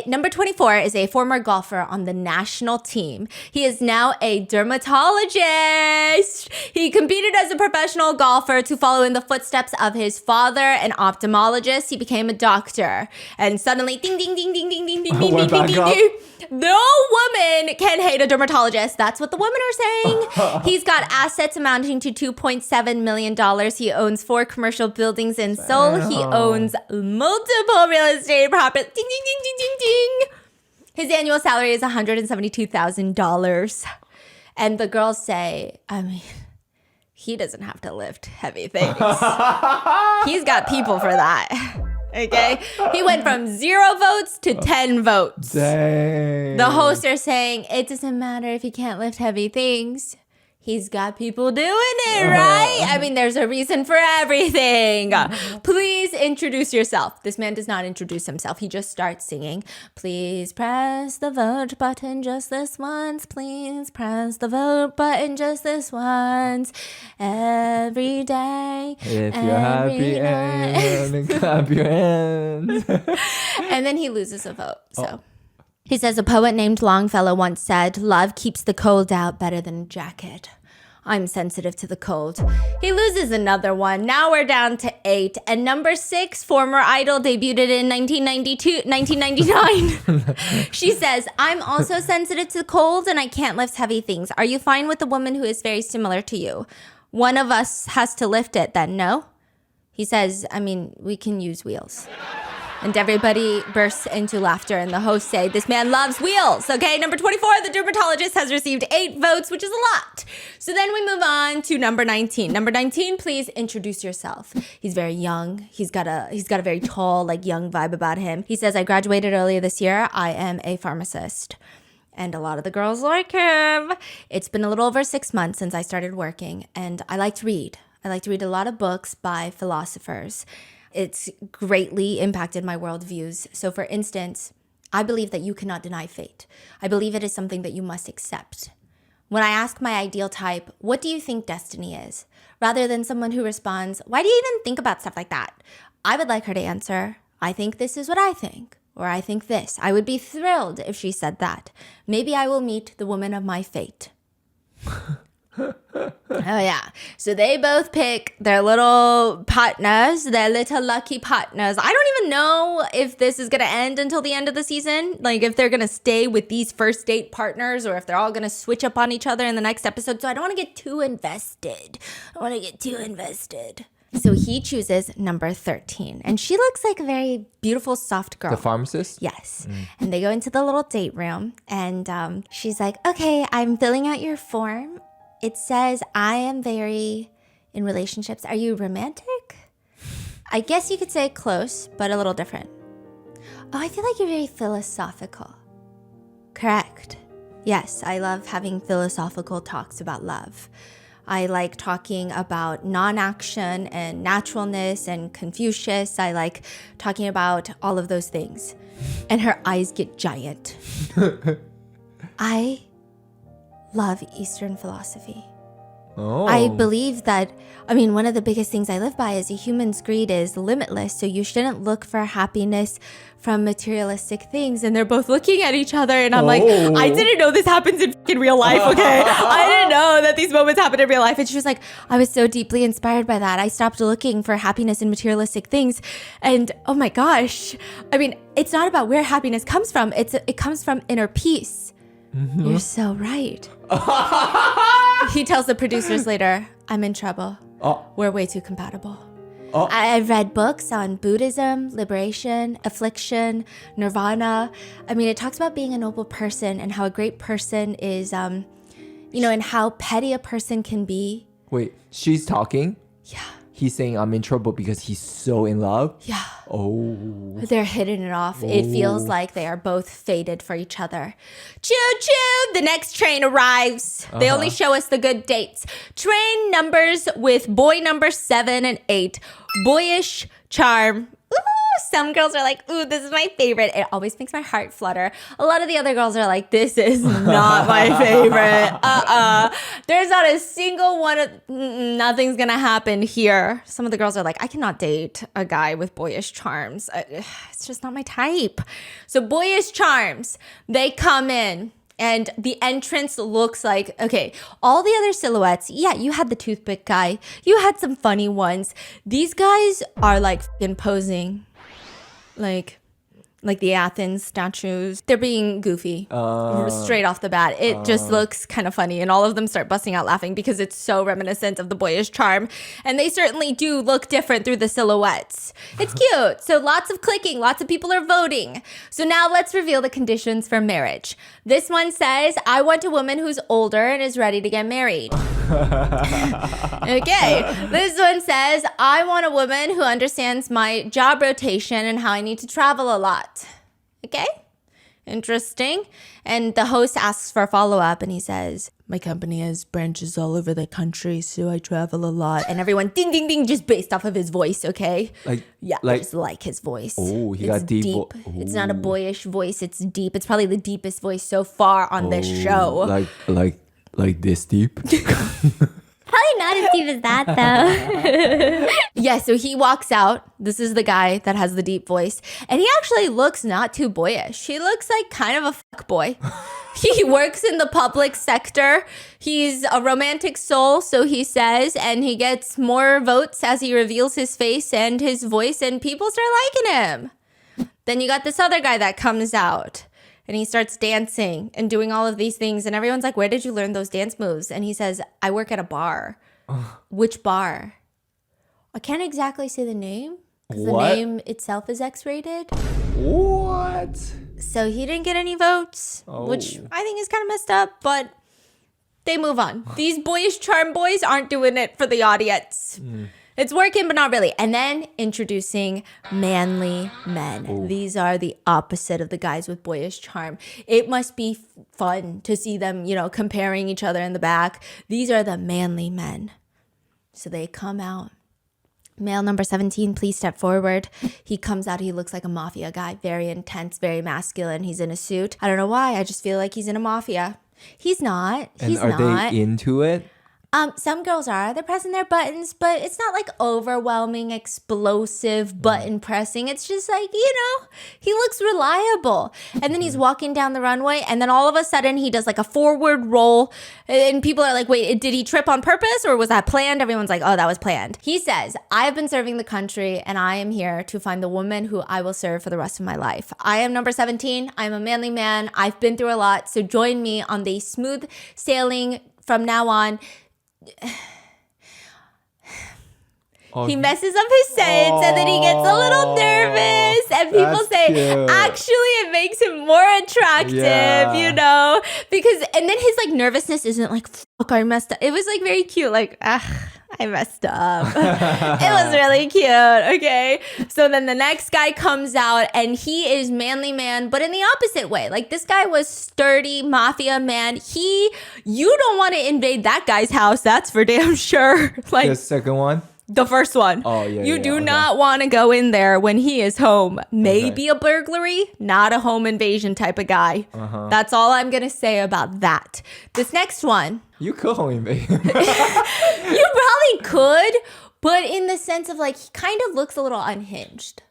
Number 24 is a former golfer on the national team. He is now a dermatologist. He competed as a professional golfer to follow in the footsteps of his father, an ophthalmologist. He became a doctor. And suddenly, ding, ding, ding, ding, ding, ding, ding, ding, ding, ding, ding, ding. No woman can hate a dermatologist. That's what the women are saying. He's got assets amounting to $2.7 million. He owns 4 commercial buildings in Seoul. He owns multiple real estate properties. Ding, ding, ding, ding, ding, ding. His annual salary is $172,000. And the girls say, I mean, he doesn't have to lift heavy things. He's got people for that. Okay? He went from 0 votes to 10 votes. Dang. The hosts are saying it doesn't matter if he can't lift heavy things. He's got people doing it, right? I mean, there's a reason for everything. Please introduce yourself. This man does not introduce himself. He just starts singing. Please press the vote button just this once. Please press the vote button just this once. Every day. If you're happy and you clap your hands. And then he loses a vote. So he says, a poet named Longfellow once said, love keeps the cold out better than a jacket. I'm sensitive to the cold. He loses another one. Now we're down to 8. And number 6, former idol, debuted in 1999. She says, I'm also sensitive to the cold and I can't lift heavy things. Are you fine with a woman who is very similar to you? One of us has to lift it then, no? He says, I mean, we can use wheels. And everybody bursts into laughter, and the hosts say, this man loves wheels. Okay, number 24, the dermatologist has received 8 votes, which is a lot. So then we move on to number 19. Number 19, please introduce yourself. He's very young. He's got a very tall, like young vibe about him. He says, I graduated earlier this year. I am a pharmacist. And a lot of the girls like him. It's been a little over 6 months since I started working, and I like to read. I like to read a lot of books by philosophers. It's greatly impacted my worldviews. So for instance, I believe that you cannot deny fate. I believe it is something that you must accept. When I ask my ideal type, what do you think destiny is? Rather than someone who responds, why do you even think about stuff like that? I would like her to answer, I think this is what I think. Or I think this. I would be thrilled if she said that. Maybe I will meet the woman of my fate. Oh yeah. So they both pick their little partners, their little lucky partners. I don't even know if this is going to end until the end of the season. Like if they're going to stay with these first date partners or if they're all going to switch up on each other in the next episode. So I don't want to get too invested. So he chooses number 13. And she looks like a very beautiful, soft girl. The pharmacist? Yes. And they go into the little date room. And she's like, okay, I'm filling out your form. It says, I am very in relationships. Are you romantic? I guess you could say close, but a little different. Oh, I feel like you're very philosophical. Correct. Yes, I love having philosophical talks about love. I like talking about non-action and naturalness and Confucius. I like talking about all of those things. And her eyes get giant. I love Eastern philosophy. Oh. I believe that, I mean, one of the biggest things I live by is a human's greed is limitless. So you shouldn't look for happiness from materialistic things. And they're both looking at each other. And I'm like, I didn't know this happens in real life, okay? I didn't know that these moments happen in real life. And she was like, I was so deeply inspired by that. I stopped looking for happiness in materialistic things. And oh my gosh, I mean, it's not about where happiness comes from. It comes from inner peace. You're so right. He tells the producers later, I'm in trouble. We're way too compatible. I've read books on Buddhism, liberation, affliction, nirvana. I mean, it talks about being a noble person and how a great person is, and how petty a person can be. Wait, she's talking? Yeah. He's saying I'm in trouble because he's so in love? Yeah. Oh. They're hitting it off. It feels like they are both fated for each other. Choo choo! The next train arrives. They only show us the good dates. Train numbers with boy number 7 and 8. Boyish charm. Ooh, some girls are like, ooh, this is my favorite. It always makes my heart flutter. A lot of the other girls are like, this is not my favorite. There's not a single one of, nothing's gonna happen here. Some of the girls are like, I cannot date a guy with boyish charms. It's just not my type. So boyish charms, they come in. And the entrance looks like, okay, all the other silhouettes, yeah, you had the toothpick guy. You had some funny ones. These guys are like fucking posing. Like the Athens statues. They're being goofy straight off the bat. It just looks kind of funny. And all of them start busting out laughing because it's so reminiscent of the boyish charm. And they certainly do look different through the silhouettes. It's cute. So lots of clicking. Lots of people are voting. So now let's reveal the conditions for marriage. This one says, I want a woman who's older and is ready to get married. Okay. This one says, I want a woman who understands my job rotation and how I need to travel a lot. Okay. Interesting. And the host asks for a follow-up and he says, my company has branches all over the country, so I travel a lot. And everyone ding, ding, ding, just based off of his voice, okay? Just like his voice. Oh, he It's got deep. It's not a boyish voice, it's deep. It's probably the deepest voice so far on this show. Like this deep? Probably not as deep as that, though. Yeah, so he walks out. This is the guy that has the deep voice. And he actually looks not too boyish. He looks like kind of a fuck boy. He works in the public sector. He's a romantic soul, so he says, and he gets more votes as he reveals his face and his voice, and people start liking him. Then you got this other guy that comes out. And he starts dancing and doing all of these things. And everyone's like, where did you learn those dance moves? And he says, I work at a bar. Which bar? I can't exactly say the name. Because the name itself is X-rated. What? So he didn't get any votes, which I think is kind of messed up. But they move on. These boyish charm boys aren't doing it for the audience. It's working, but not really. And then introducing manly men. These are the opposite of the guys with boyish charm. It must be fun to see them, comparing each other in the back. These are the manly men. So they come out. Male number 17, please step forward. He comes out. He looks like a mafia guy. Very intense, very masculine. He's in a suit. I don't know why. I just feel like he's in a mafia. He's not. And are they into it? Some girls are. They're pressing their buttons, but it's not like overwhelming, explosive button pressing. It's just like, he looks reliable. And then he's walking down the runway, and then all of a sudden he does like a forward roll. And people are like, wait, did he trip on purpose or was that planned? Everyone's like, oh, that was planned. He says, I have been serving the country and I am here to find the woman who I will serve for the rest of my life. I am number 17. I'm a manly man. I've been through a lot. So join me on the smooth sailing from now on. He messes up his sentence and then he gets a little nervous and people say, cute. actually it makes him more attractive, because, and then his nervousness isn't like, fuck, I messed up. It was very cute. I messed up. It was really cute. Okay. So then the next guy comes out and he is manly man, but in the opposite way. This guy was sturdy mafia man. You don't want to invade that guy's house. That's for damn sure. The second one? The first one. Oh, yeah. You do not want to go in there when he is home. Maybe a burglary, not a home invasion type of guy. That's all I'm going to say about that. This next one. You could homie me. You probably could, but in the sense of like, he kind of looks a little unhinged.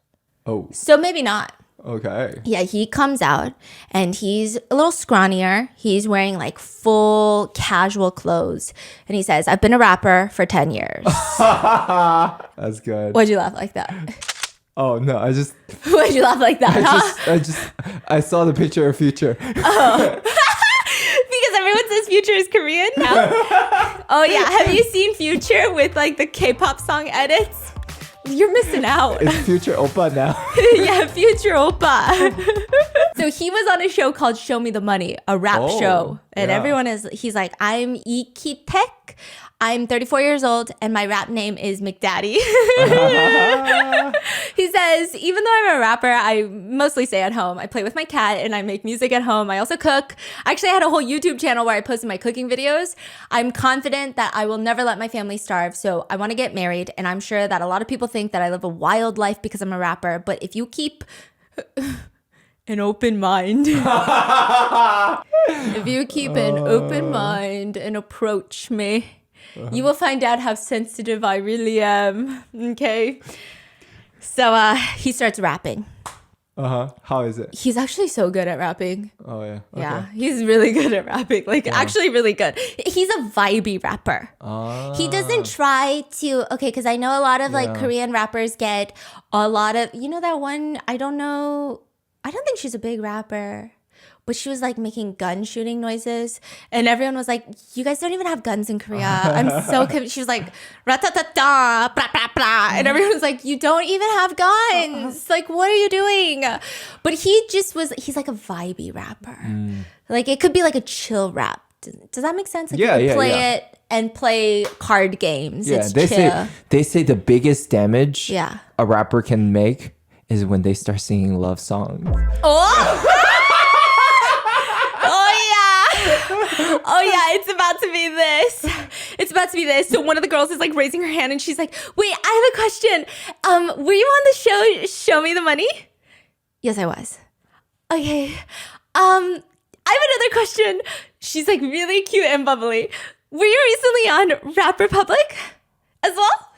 Oh, So maybe not. okay. Yeah, he comes out and he's a little scrawnier. He's wearing like full casual clothes. And he says, I've been a rapper for 10 years. That's good. Why'd you laugh like that? Oh no, Why'd you laugh like that, huh? I saw the picture of Future. Because everyone says Future is Korean now. Oh yeah, have you seen Future with like the K-pop song edits? You're missing out. It's Future Oppa now. Yeah, Future Oppa. So he was on a show called Show Me the Money, a rap Oh, show. And yeah. he's like, I'm Ikitek. I'm 34 years old and my rap name is McDaddy. He says, even though I'm a rapper, I mostly stay at home. I play with my cat and I make music at home. I also cook. Actually, I had a whole YouTube channel where I posted my cooking videos. I'm confident that I will never let my family starve. So I want to get married. And I'm sure that a lot of people think that I live a wild life because I'm a rapper. But if you keep an open mind, if you keep an open mind and approach me, you will find out how sensitive I really am. Okay. So he starts rapping. How is it? He's actually so good at rapping. Oh yeah. Okay. Yeah, he's really good at rapping. Like, actually really good. He's a vibey rapper. He doesn't try to, okay, because I know a lot of like Yeah. Korean rappers get a lot of, you know that one, I don't think she's a big rapper. But she was like making gun shooting noises. And everyone was like, you guys don't even have guns in Korea. I'm so confused. She was like, ratatata, blah, blah, blah. And everyone was like, you don't even have guns. Like, what are you doing? But he's like a vibey rapper. Like, it could be like a chill rap. Does that make sense? Like, Yeah, you could yeah, play yeah. it and play card games. Yeah, It's they chill. say the biggest damage Yeah. a rapper can make is when they start singing love songs. Oh! Oh yeah, it's about to be this. It's about to be this. So one of the girls is like raising her hand and she's like, wait, I have a question. Were you on the show Show Me the Money? Yes, I was. Okay. I have another question. She's like really cute and bubbly. Were you recently on Rap Republic as well?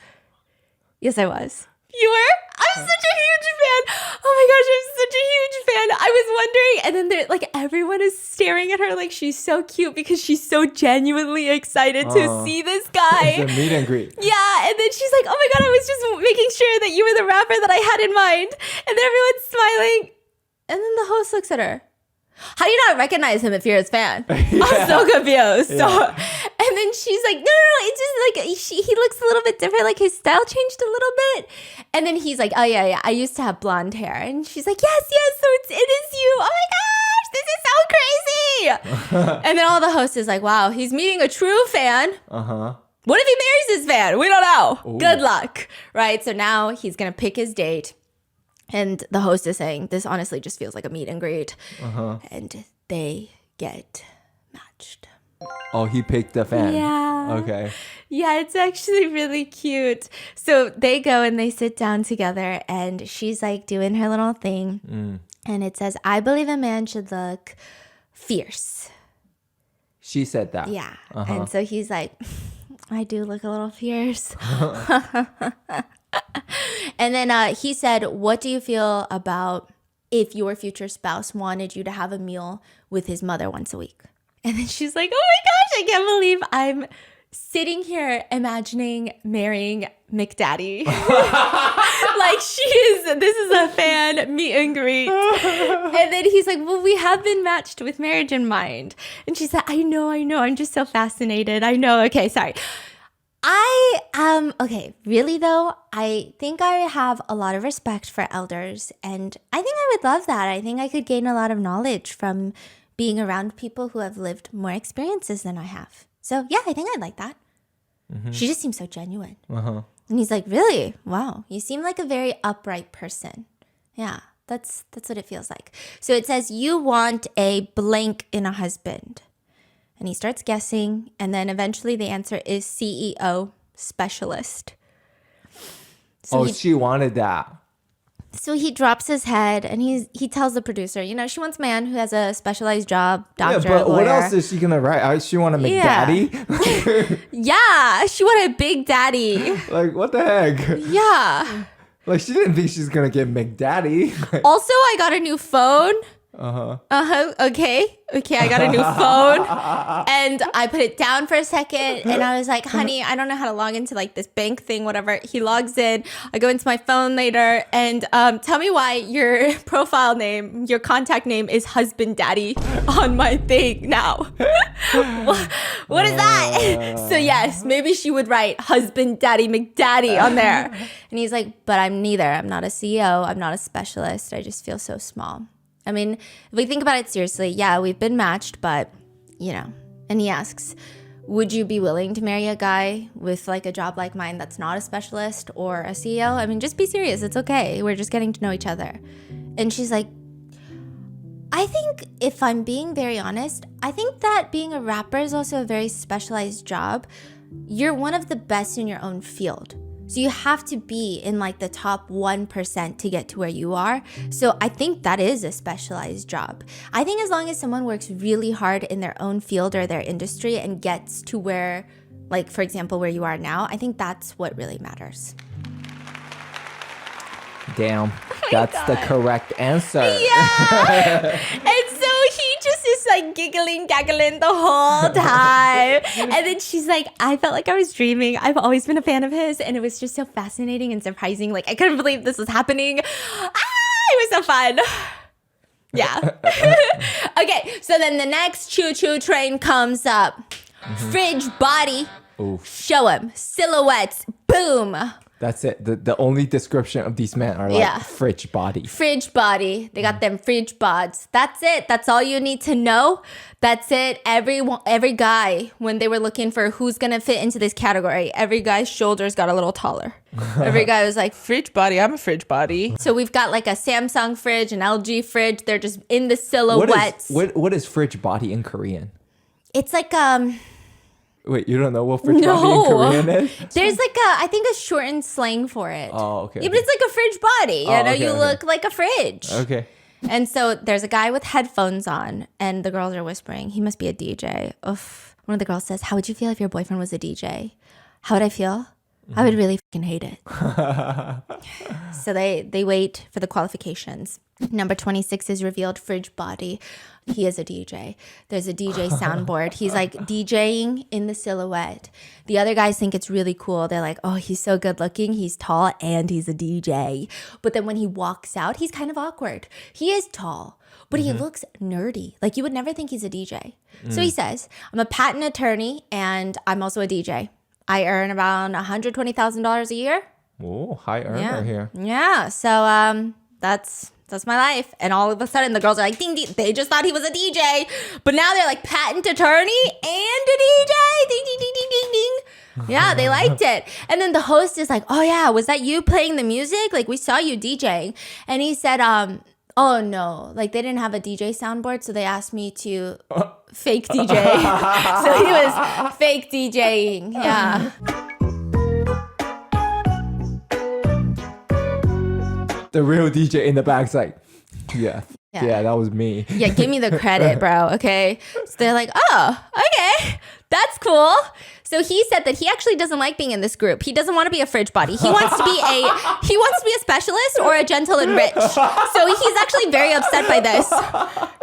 Yes, I was. You were? I'm such a huge fan. Oh my gosh, I'm such a huge fan. I was wondering, and then like everyone is staring at her like she's so cute because she's so genuinely excited to see this guy. It's a meet and greet. Yeah, and then she's like, oh my god, I was just making sure that you were the rapper that I had in mind. And then everyone's smiling. And then the host looks at her. How do you not recognize him if you're his fan? I'm so confused. So, and then she's like, no, it's just like he looks a little bit different. Like his style changed a little bit. And then he's like, oh yeah, I used to have blonde hair. And she's like, yes, so it is you. Oh my gosh, this is so crazy. And then all the host is like, wow, he's meeting a true fan. What if he marries his fan? We don't know. Ooh. Good luck. Right? So now he's going to pick his date. And the host is saying, this honestly just feels like a meet and greet. And they get matched. Oh, he picked the fan. Yeah. Okay. Yeah, it's actually really cute. So they go and they sit down together and she's like doing her little thing. And it says, I believe a man should look fierce. She said that. Yeah. And so he's like, I do look a little fierce. And then he said, what do you feel about if your future spouse wanted you to have a meal with his mother once a week? And then she's like, oh my gosh, I can't believe I'm sitting here imagining marrying McDaddy. Like this is a fan meet and greet. And then he's like, well, we have been matched with marriage in mind. And she said, I know, I'm just so fascinated. I know. Okay, sorry. Okay, really though, I think I have a lot of respect for elders and I think I would love that. I think I could gain a lot of knowledge from being around people who have lived more experiences than I have. So yeah, I think I'd like that. She just seems so genuine. And he's like, really? Wow, you seem like a very upright person. Yeah, that's what it feels like. So it says you want a blank in a husband. And he starts guessing, and then eventually the answer is CEO specialist. So she wanted that. So he drops his head and he tells the producer, you know, she wants a man who has a specialized job, Yeah, doctor, but lawyer. what else is she gonna write? She want to make Yeah. daddy? Yeah, she wanted a big daddy. Like, what the heck? Yeah. Like, she didn't think she's gonna get McDaddy. Also, I got a new phone. Okay, I got a new phone. And I put it down for a second and I was like, honey, I don't know how to log into like this bank thing, whatever. He logs in. I go into my phone later and tell me why your profile name, your contact name is husband daddy on my thing now. What is that? So yes, maybe she would write husband daddy McDaddy on there. And he's like, but I'm neither. I'm not a CEO. I'm not a specialist. I just feel so small. I mean, if we think about it seriously, yeah, we've been matched, but, you know. And he asks, would you be willing to marry a guy with like a job like mine that's not a specialist or a CEO? I mean, just be serious. It's okay. We're just getting to know each other. And she's like, I think if I'm being very honest, I think that being a rapper is also a very specialized job. You're one of the best in your own field. So you have to be in like the top 1% to get to where you are. So I think that is a specialized job. I think as long as someone works really hard in their own field or their industry and gets to where, like, for example, where you are now, I think that's what really matters. Damn, that's the correct answer. Yeah. And so he just is like giggling, gaggling the whole time. And then she's like, I felt like I was dreaming. I've always been a fan of his. And it was just so fascinating and surprising. Like, I couldn't believe this was happening. It was so fun. Yeah. Okay, so then the next choo-choo train comes up. Fridge body. Oof. Show him. Silhouettes. Boom. That's it. The only description of these men are like Yeah. fridge body. Fridge body. They got them fridge bods. That's it. That's all you need to know. That's it. Every guy, when they were looking for who's going to fit into this category, every guy's shoulders got a little taller. Every guy was like, Fridge body. I'm a fridge body. so we've got like a Samsung fridge, an LG fridge. They're just in the silhouettes. What is fridge body in Korean? It's like, Wait, you don't know what fridge No. body in Korean is? there's like I think a shortened slang for it. Oh, okay. Yeah, but it's like a fridge body. You know, okay, you okay. look like a fridge. Okay. And so there's a guy with headphones on, and the girls are whispering, he must be a DJ. Oof. One of the girls says, how would you feel if your boyfriend was a DJ? How would I feel? I would really fucking hate it. So they wait for the qualifications. Number 26 is revealed, fridge body. He is a DJ. There's a DJ soundboard. He's like DJing in the silhouette. The other guys think it's really cool. They're like, oh, he's so good looking. He's tall and he's a DJ. But then when he walks out, he's kind of awkward. He is tall, but he looks nerdy. Like you would never think he's a DJ. So he says, I'm a patent attorney and I'm also a DJ. I earn around $120,000 a year. Oh, high earner here. Yeah. So that's my life. And all of a sudden the girls are like, ding, ding. They just thought he was a DJ. But now they're like patent attorney and a DJ. Ding, ding, ding, ding, ding, ding. Yeah, they liked it. And then the host is like, oh yeah, was that you playing the music? Like we saw you DJing. And he said, oh no, like they didn't have a DJ soundboard. So they asked me to fake DJ. So he was fake DJing. Yeah. The real DJ in the back's like, yeah, Yeah. that was me. Yeah, give me the credit, bro. Okay. So they're like, oh, okay. That's cool. So he said that he actually doesn't like being in this group. He doesn't want to be a fridge body. He wants to be a specialist or a gentle and rich. So he's actually very upset by this.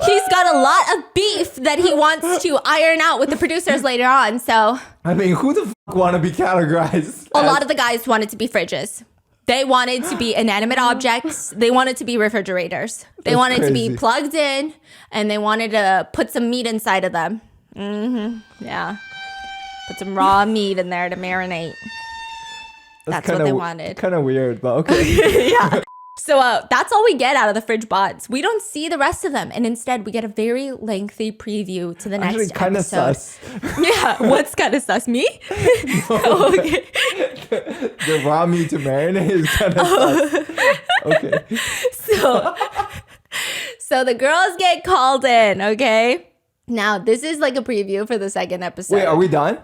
He's got a lot of beef that he wants to iron out with the producers later on. So I mean, who the fuck want to be categorized? a lot of the guys wanted to be fridges. They wanted to be inanimate objects. They wanted to be refrigerators. They That's wanted to crazy. be plugged in, and they wanted to put some meat inside of them. Yeah. Put some raw meat in there to marinate. That's what they wanted. Kind of weird, but okay. Yeah. So that's all we get out of the fridge bots. We don't see the rest of them, and instead we get a very lengthy preview to the Actually, next kind of episode. sus. Yeah. What's kind of sus? Me? Okay. The raw meat to marinate is kind of sus. Okay. So the girls get called in, okay? Now, this is like a preview for the second episode. Wait, are we done?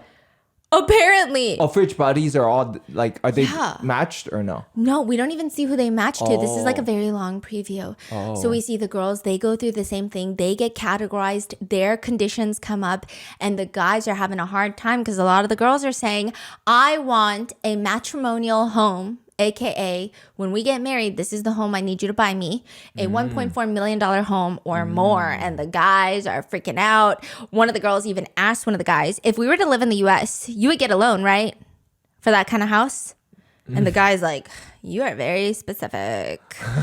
Apparently. Oh, fridge bodies are all like, are they Yeah. matched or no? No, we don't even see who they match to. This is like a very long preview. So we see the girls, they go through the same thing. They get categorized, their conditions come up, and the guys are having a hard time because a lot of the girls are saying, I want a matrimonial home, aka when we get married, this is the home I need you to buy me, a $1.4 million home or more. And the guys are freaking out. One of the girls even asked one of the guys, if we were to live in the US, you would get a loan, right? For that kind of house? And the guy's like, you are very specific.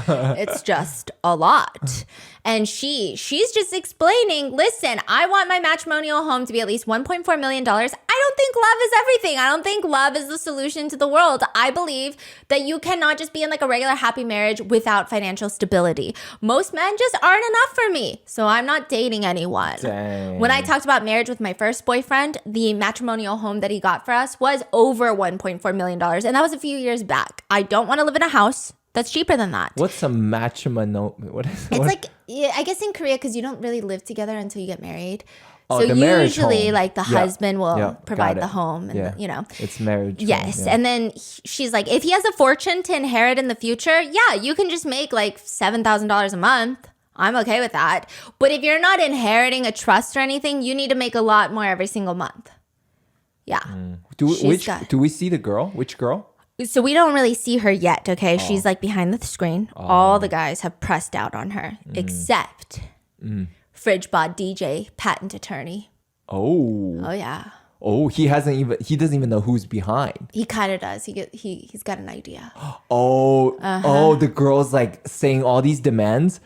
It's just a lot. And she's just explaining, listen, I want my matrimonial home to be at least $1.4 million. I don't think love is everything. I don't think love is the solution to the world. I believe that you cannot just be in like a regular happy marriage without financial stability. Most men just aren't enough for me. So I'm not dating anyone. Dang. When I talked about marriage with my first boyfriend, the matrimonial home that he got for us was over $1.4 million. And that was a few years back. I don't want to live in a house that's cheaper than that. What's a matrimonial? What is It's what? like, yeah, I guess in Korea, because you don't really live together until you get married. Oh, So the marriage usually home. like the Yeah. husband will Yeah, provide got the it. home and, Yeah. you know. It's marriage. home, Yes. yeah. And then she's like, if he has a fortune to inherit in the future, yeah, you can just make like $7,000 a month. I'm okay with that. But if you're not inheriting a trust or anything, you need to make a lot more every single month. Yeah. She's got- do we see the girl? Which girl? So we don't really see her yet, okay? She's like behind the screen. All the guys have pressed out on her, except Fridge Bod DJ, patent attorney. Oh. Oh yeah, Oh, he doesn't even know who's behind. he kind of does. He's got an idea. Oh, Uh-huh. oh, the girl's like saying all these demands,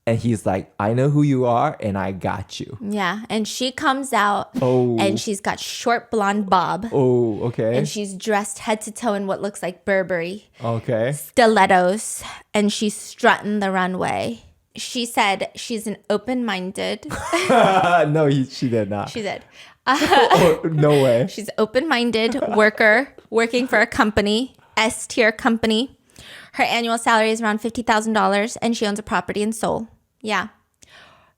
and he's like, I know who you are, and I got you. Yeah, and she comes out, Oh. and she's got short blonde bob, Oh, okay. and she's dressed head to toe in what looks like Burberry Okay. stilettos, and she's strutting the runway. She said she's an open-minded. No, she did not. She said. Oh, no way. She's open-minded worker working for a company, S-tier company. Her annual salary is around $50,000 and she owns a property in Seoul. Yeah.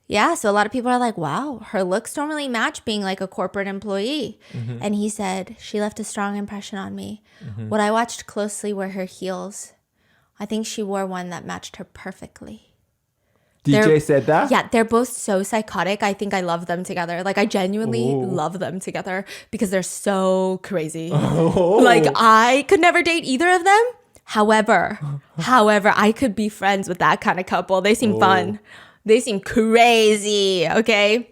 Yeah, so a lot of people are like, wow, her looks don't really match being like a corporate employee. And he said, she left a strong impression on me. What I watched closely were her heels. I think she wore one that matched her perfectly. DJ said that? Yeah, they're both so psychotic. I think I love them together. Like, I genuinely love them together because they're so crazy. Like, I could never date either of them. However, I could be friends with that kind of couple. They seem fun. They seem crazy, okay?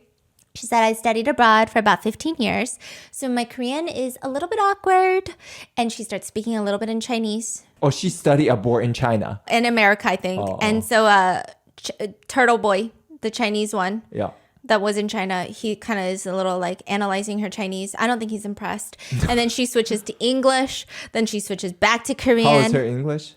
She said, I studied abroad for about 15 years. So my Korean is a little bit awkward. And she starts speaking a little bit in Chinese. Oh, she studied abroad in China. In America, I think. And so Turtle Boy, the Chinese one. Yeah. That was in China, he kind of is a little like analyzing her Chinese. I don't think he's impressed. And then she switches to English. Then she switches back to Korean. How is her English?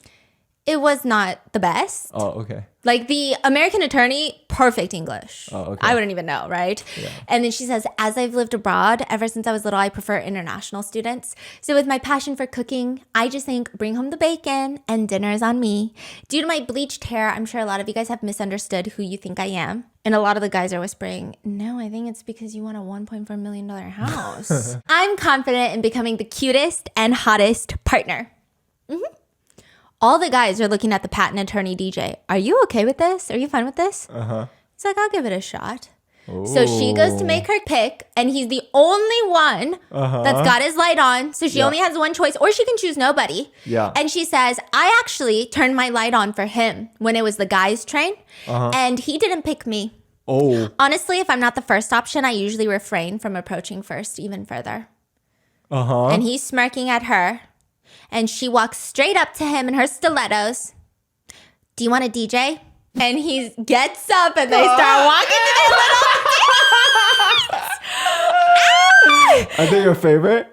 It was not the best. Oh, okay. Like the American attorney, perfect English. Oh, okay. I wouldn't even know, right? Yeah. And then she says, as I've lived abroad, ever since I was little, I prefer international students. So with my passion for cooking, I just think bring home the bacon and dinner is on me. Due to my bleached hair, I'm sure a lot of you guys have misunderstood who you think I am. And a lot of the guys are whispering, no, I think it's because you want a $1.4 million house. I'm confident in becoming the cutest and hottest partner. All the guys are looking at the patent attorney DJ. Are you okay with this? Are you fine with this? He's like, I'll give it a shot. So she goes to make her pick, and he's the only one that's got his light on. So she only has one choice, or she can choose nobody. Yeah. And she says, I actually turned my light on for him when it was the guys' train, and he didn't pick me. Oh. Honestly, if I'm not the first option, I usually refrain from approaching first even further. Uh-huh. And he's smirking at her. And she walks straight up to him in her stilettos. Do you want a DJ? And he gets up and they start walking to their little Are they your favorite?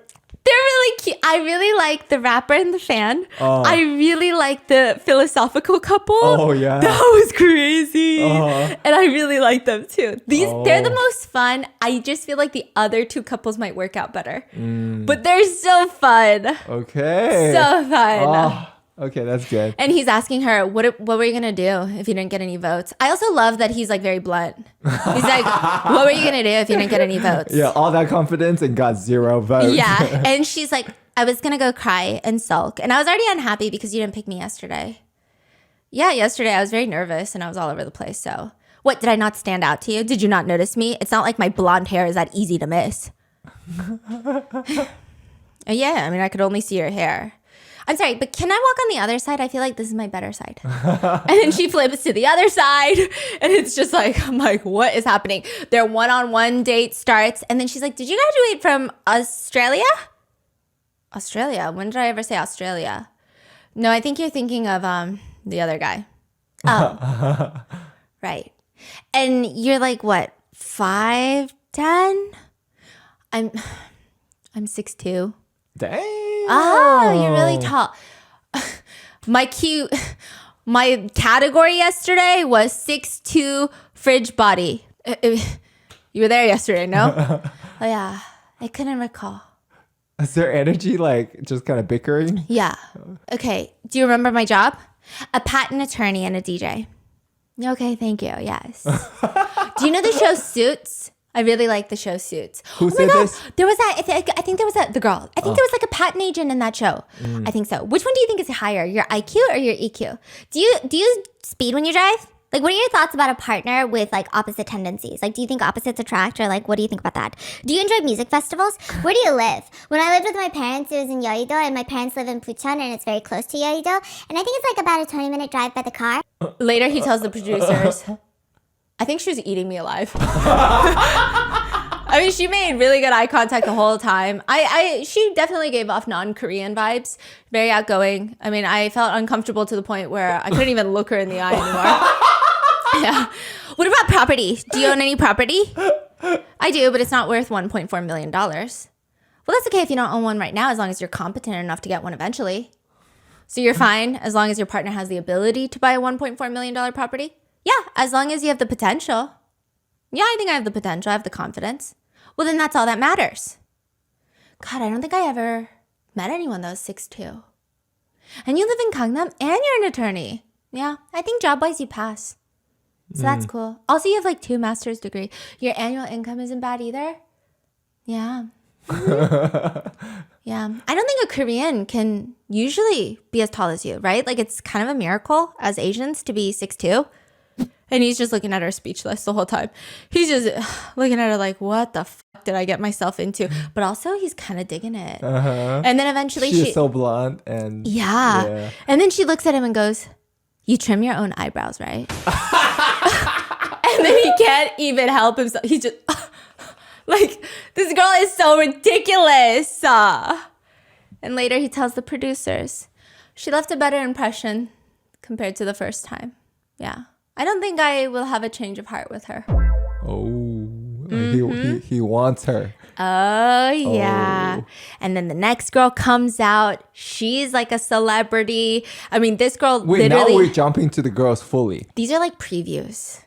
They're really cute. I really like the rapper and the fan. Oh. I really like the philosophical couple. Oh, yeah. That was crazy. And I really like them too. They're the most fun. I just feel like the other two couples might work out better. But they're so fun. Okay. So fun. Oh, Okay, that's good. And he's asking her, what were you going to do if you didn't get any votes? I also love that he's like very blunt. He's like, what were you going to do if you didn't get any votes? Yeah, all that confidence and got 0 votes. Yeah. And she's like, I was going to go cry and sulk. And I was already unhappy because you didn't pick me yesterday. Yeah, yesterday I was very nervous and I was all over the place. So what, did I not stand out to you? Did you not notice me? It's not like my blonde hair is that easy to miss. Yeah, I mean, I could only see your hair. I'm sorry, but can I walk on the other side? I feel like this is my better side. And then she flips to the other side. And it's just like, I'm like, what is happening? Their one-on-one date starts. And then she's like, did you graduate from Australia? Australia? When did I ever say Australia? No, I think you're thinking of the other guy. Oh, right. And you're like, what, 5'10"? I'm 6'2". Dang. Oh, you're really tall. My category yesterday was 6'2" fridge body. You were there yesterday, no? Oh yeah, I couldn't recall. Is there energy like just kind of bickering? Yeah. Okay. Do you remember my job? A patent attorney and a DJ. Okay, thank you. Yes. Do you know the show Suits? I really like the show Suits. Who said this? There was that. I think there was the girl. I think there was like a patent agent in that show. I think so. Which one do you think is higher, your IQ or your EQ? Do you speed when you drive? Like, what are your thoughts about a partner with like opposite tendencies? Like, do you think opposites attract, or like, what do you think about that? Do you enjoy music festivals? Where do you live? When I lived with my parents, it was in Yeouido, and my parents live in Bucheon, and it's very close to Yeouido. And I think it's like about a 20-minute drive by the car. Later, he tells the producers, I think she was eating me alive. I mean, she made really good eye contact the whole time. She definitely gave off non-Korean vibes. Very outgoing. I mean, I felt uncomfortable to the point where I couldn't even look her in the eye anymore. Yeah. What about property? Do you own any property? I do, but it's not worth $1.4 million. Well, that's okay if you don't own one right now, as long as you're competent enough to get one eventually. So you're fine as long as your partner has the ability to buy a $1.4 million property? Yeah, as long as you have the potential. Yeah, I think I have the potential. I have the confidence. Well, then that's all that matters. God, I don't think I ever met anyone that was 6'2". And you live in Gangnam and you're an attorney. Yeah, I think job-wise you pass. So that's cool. Also, you have like 2 master's degree. Your annual income isn't bad either. Yeah. Yeah. I don't think a Korean can usually be as tall as you, right? Like it's kind of a miracle as Asians to be 6'2". And he's just looking at her speechless the whole time. He's just looking at her like, what the fuck did I get myself into? But also he's kind of digging it. And then eventually She's so blunt and yeah. And then she looks at him and goes, you trim your own eyebrows, right? And then he can't even help himself. He just like, this girl is so ridiculous. And later he tells the producers, she left a better impression compared to the first time. Yeah. I don't think I will have a change of heart with her. Oh, he wants her. Oh, yeah. And then the next girl comes out. She's like a celebrity. I mean, this girl Wait, now literally... we're jumping to the girls fully. These are like previews.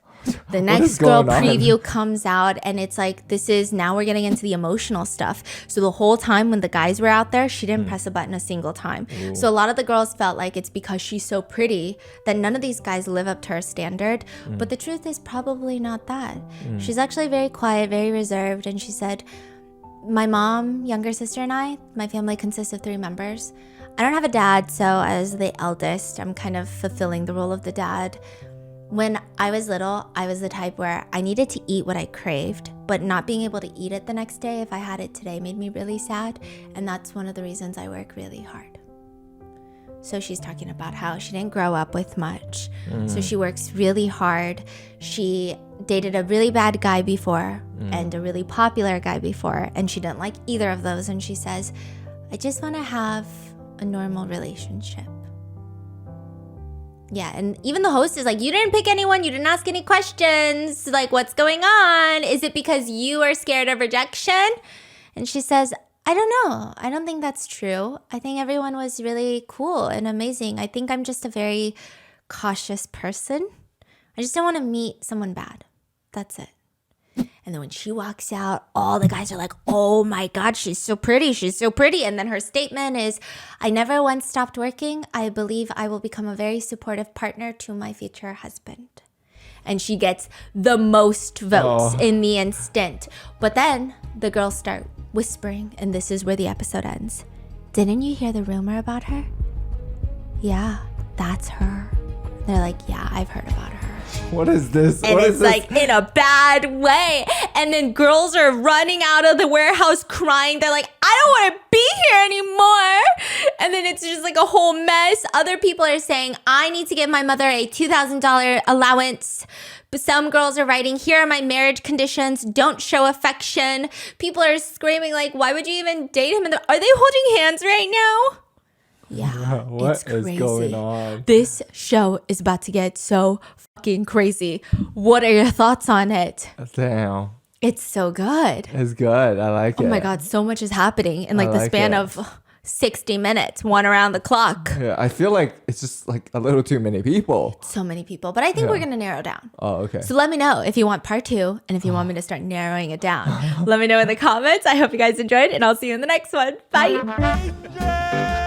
The is next girl going on? preview comes out and it's like, now we're getting into the emotional stuff. So the whole time when the guys were out there, she didn't press a button a single time. Ooh. So a lot of the girls felt like it's because she's so pretty that none of these guys live up to her standard. But the truth is probably not that. She's actually very quiet, very reserved. And she said, my mom, younger sister, and I, my family consists of 3 members. I don't have a dad, so as the eldest, I'm kind of fulfilling the role of the dad. When I was little, I was the type where I needed to eat what I craved, but not being able to eat it the next day if I had it today made me really sad. And that's one of the reasons I work really hard. So she's talking about how she didn't grow up with much. So she works really hard. She dated a really bad guy before and a really popular guy before, and she didn't like either of those. And she says, I just want to have a normal relationship. Yeah, and even the host is like, you didn't pick anyone, you didn't ask any questions. Like, what's going on? Is it because you are scared of rejection? And she says, I don't know. I don't think that's true. I think everyone was really cool and amazing. I think I'm just a very cautious person. I just don't want to meet someone bad. That's it. And then when she walks out, all the guys are like, oh my God, she's so pretty. She's so pretty. And then her statement is, I never once stopped working. I believe I will become a very supportive partner to my future husband. And she gets the most votes in the instant. But then the girls start whispering, and this is where the episode ends. Didn't you hear the rumor about her? Yeah, that's her. They're like, yeah, I've heard about her. What is this? And What it's is this? like in a bad way. And then girls are running out of the warehouse crying. They're like, I don't want to be here anymore. And then it's just like a whole mess. Other people are saying, I need to give my mother a $2,000 allowance. But some girls are writing, here are my marriage conditions. Don't show affection. People are screaming like, why would you even date him? Are they holding hands right now? Yeah, What it's is crazy. going on? This show is about to get so fucking crazy. What are your thoughts on it? Damn. It's so good. It's good. I like it. Oh my God, so much is happening in like I the like span it. of 60 minutes, one around the clock. Yeah, I feel like it's just like a little too many people. So many people, but I think we're going to narrow down. Oh, okay. So let me know if you want part 2 and if you want me to start narrowing it down. Let me know in the comments. I hope you guys enjoyed and I'll see you in the next one. Bye.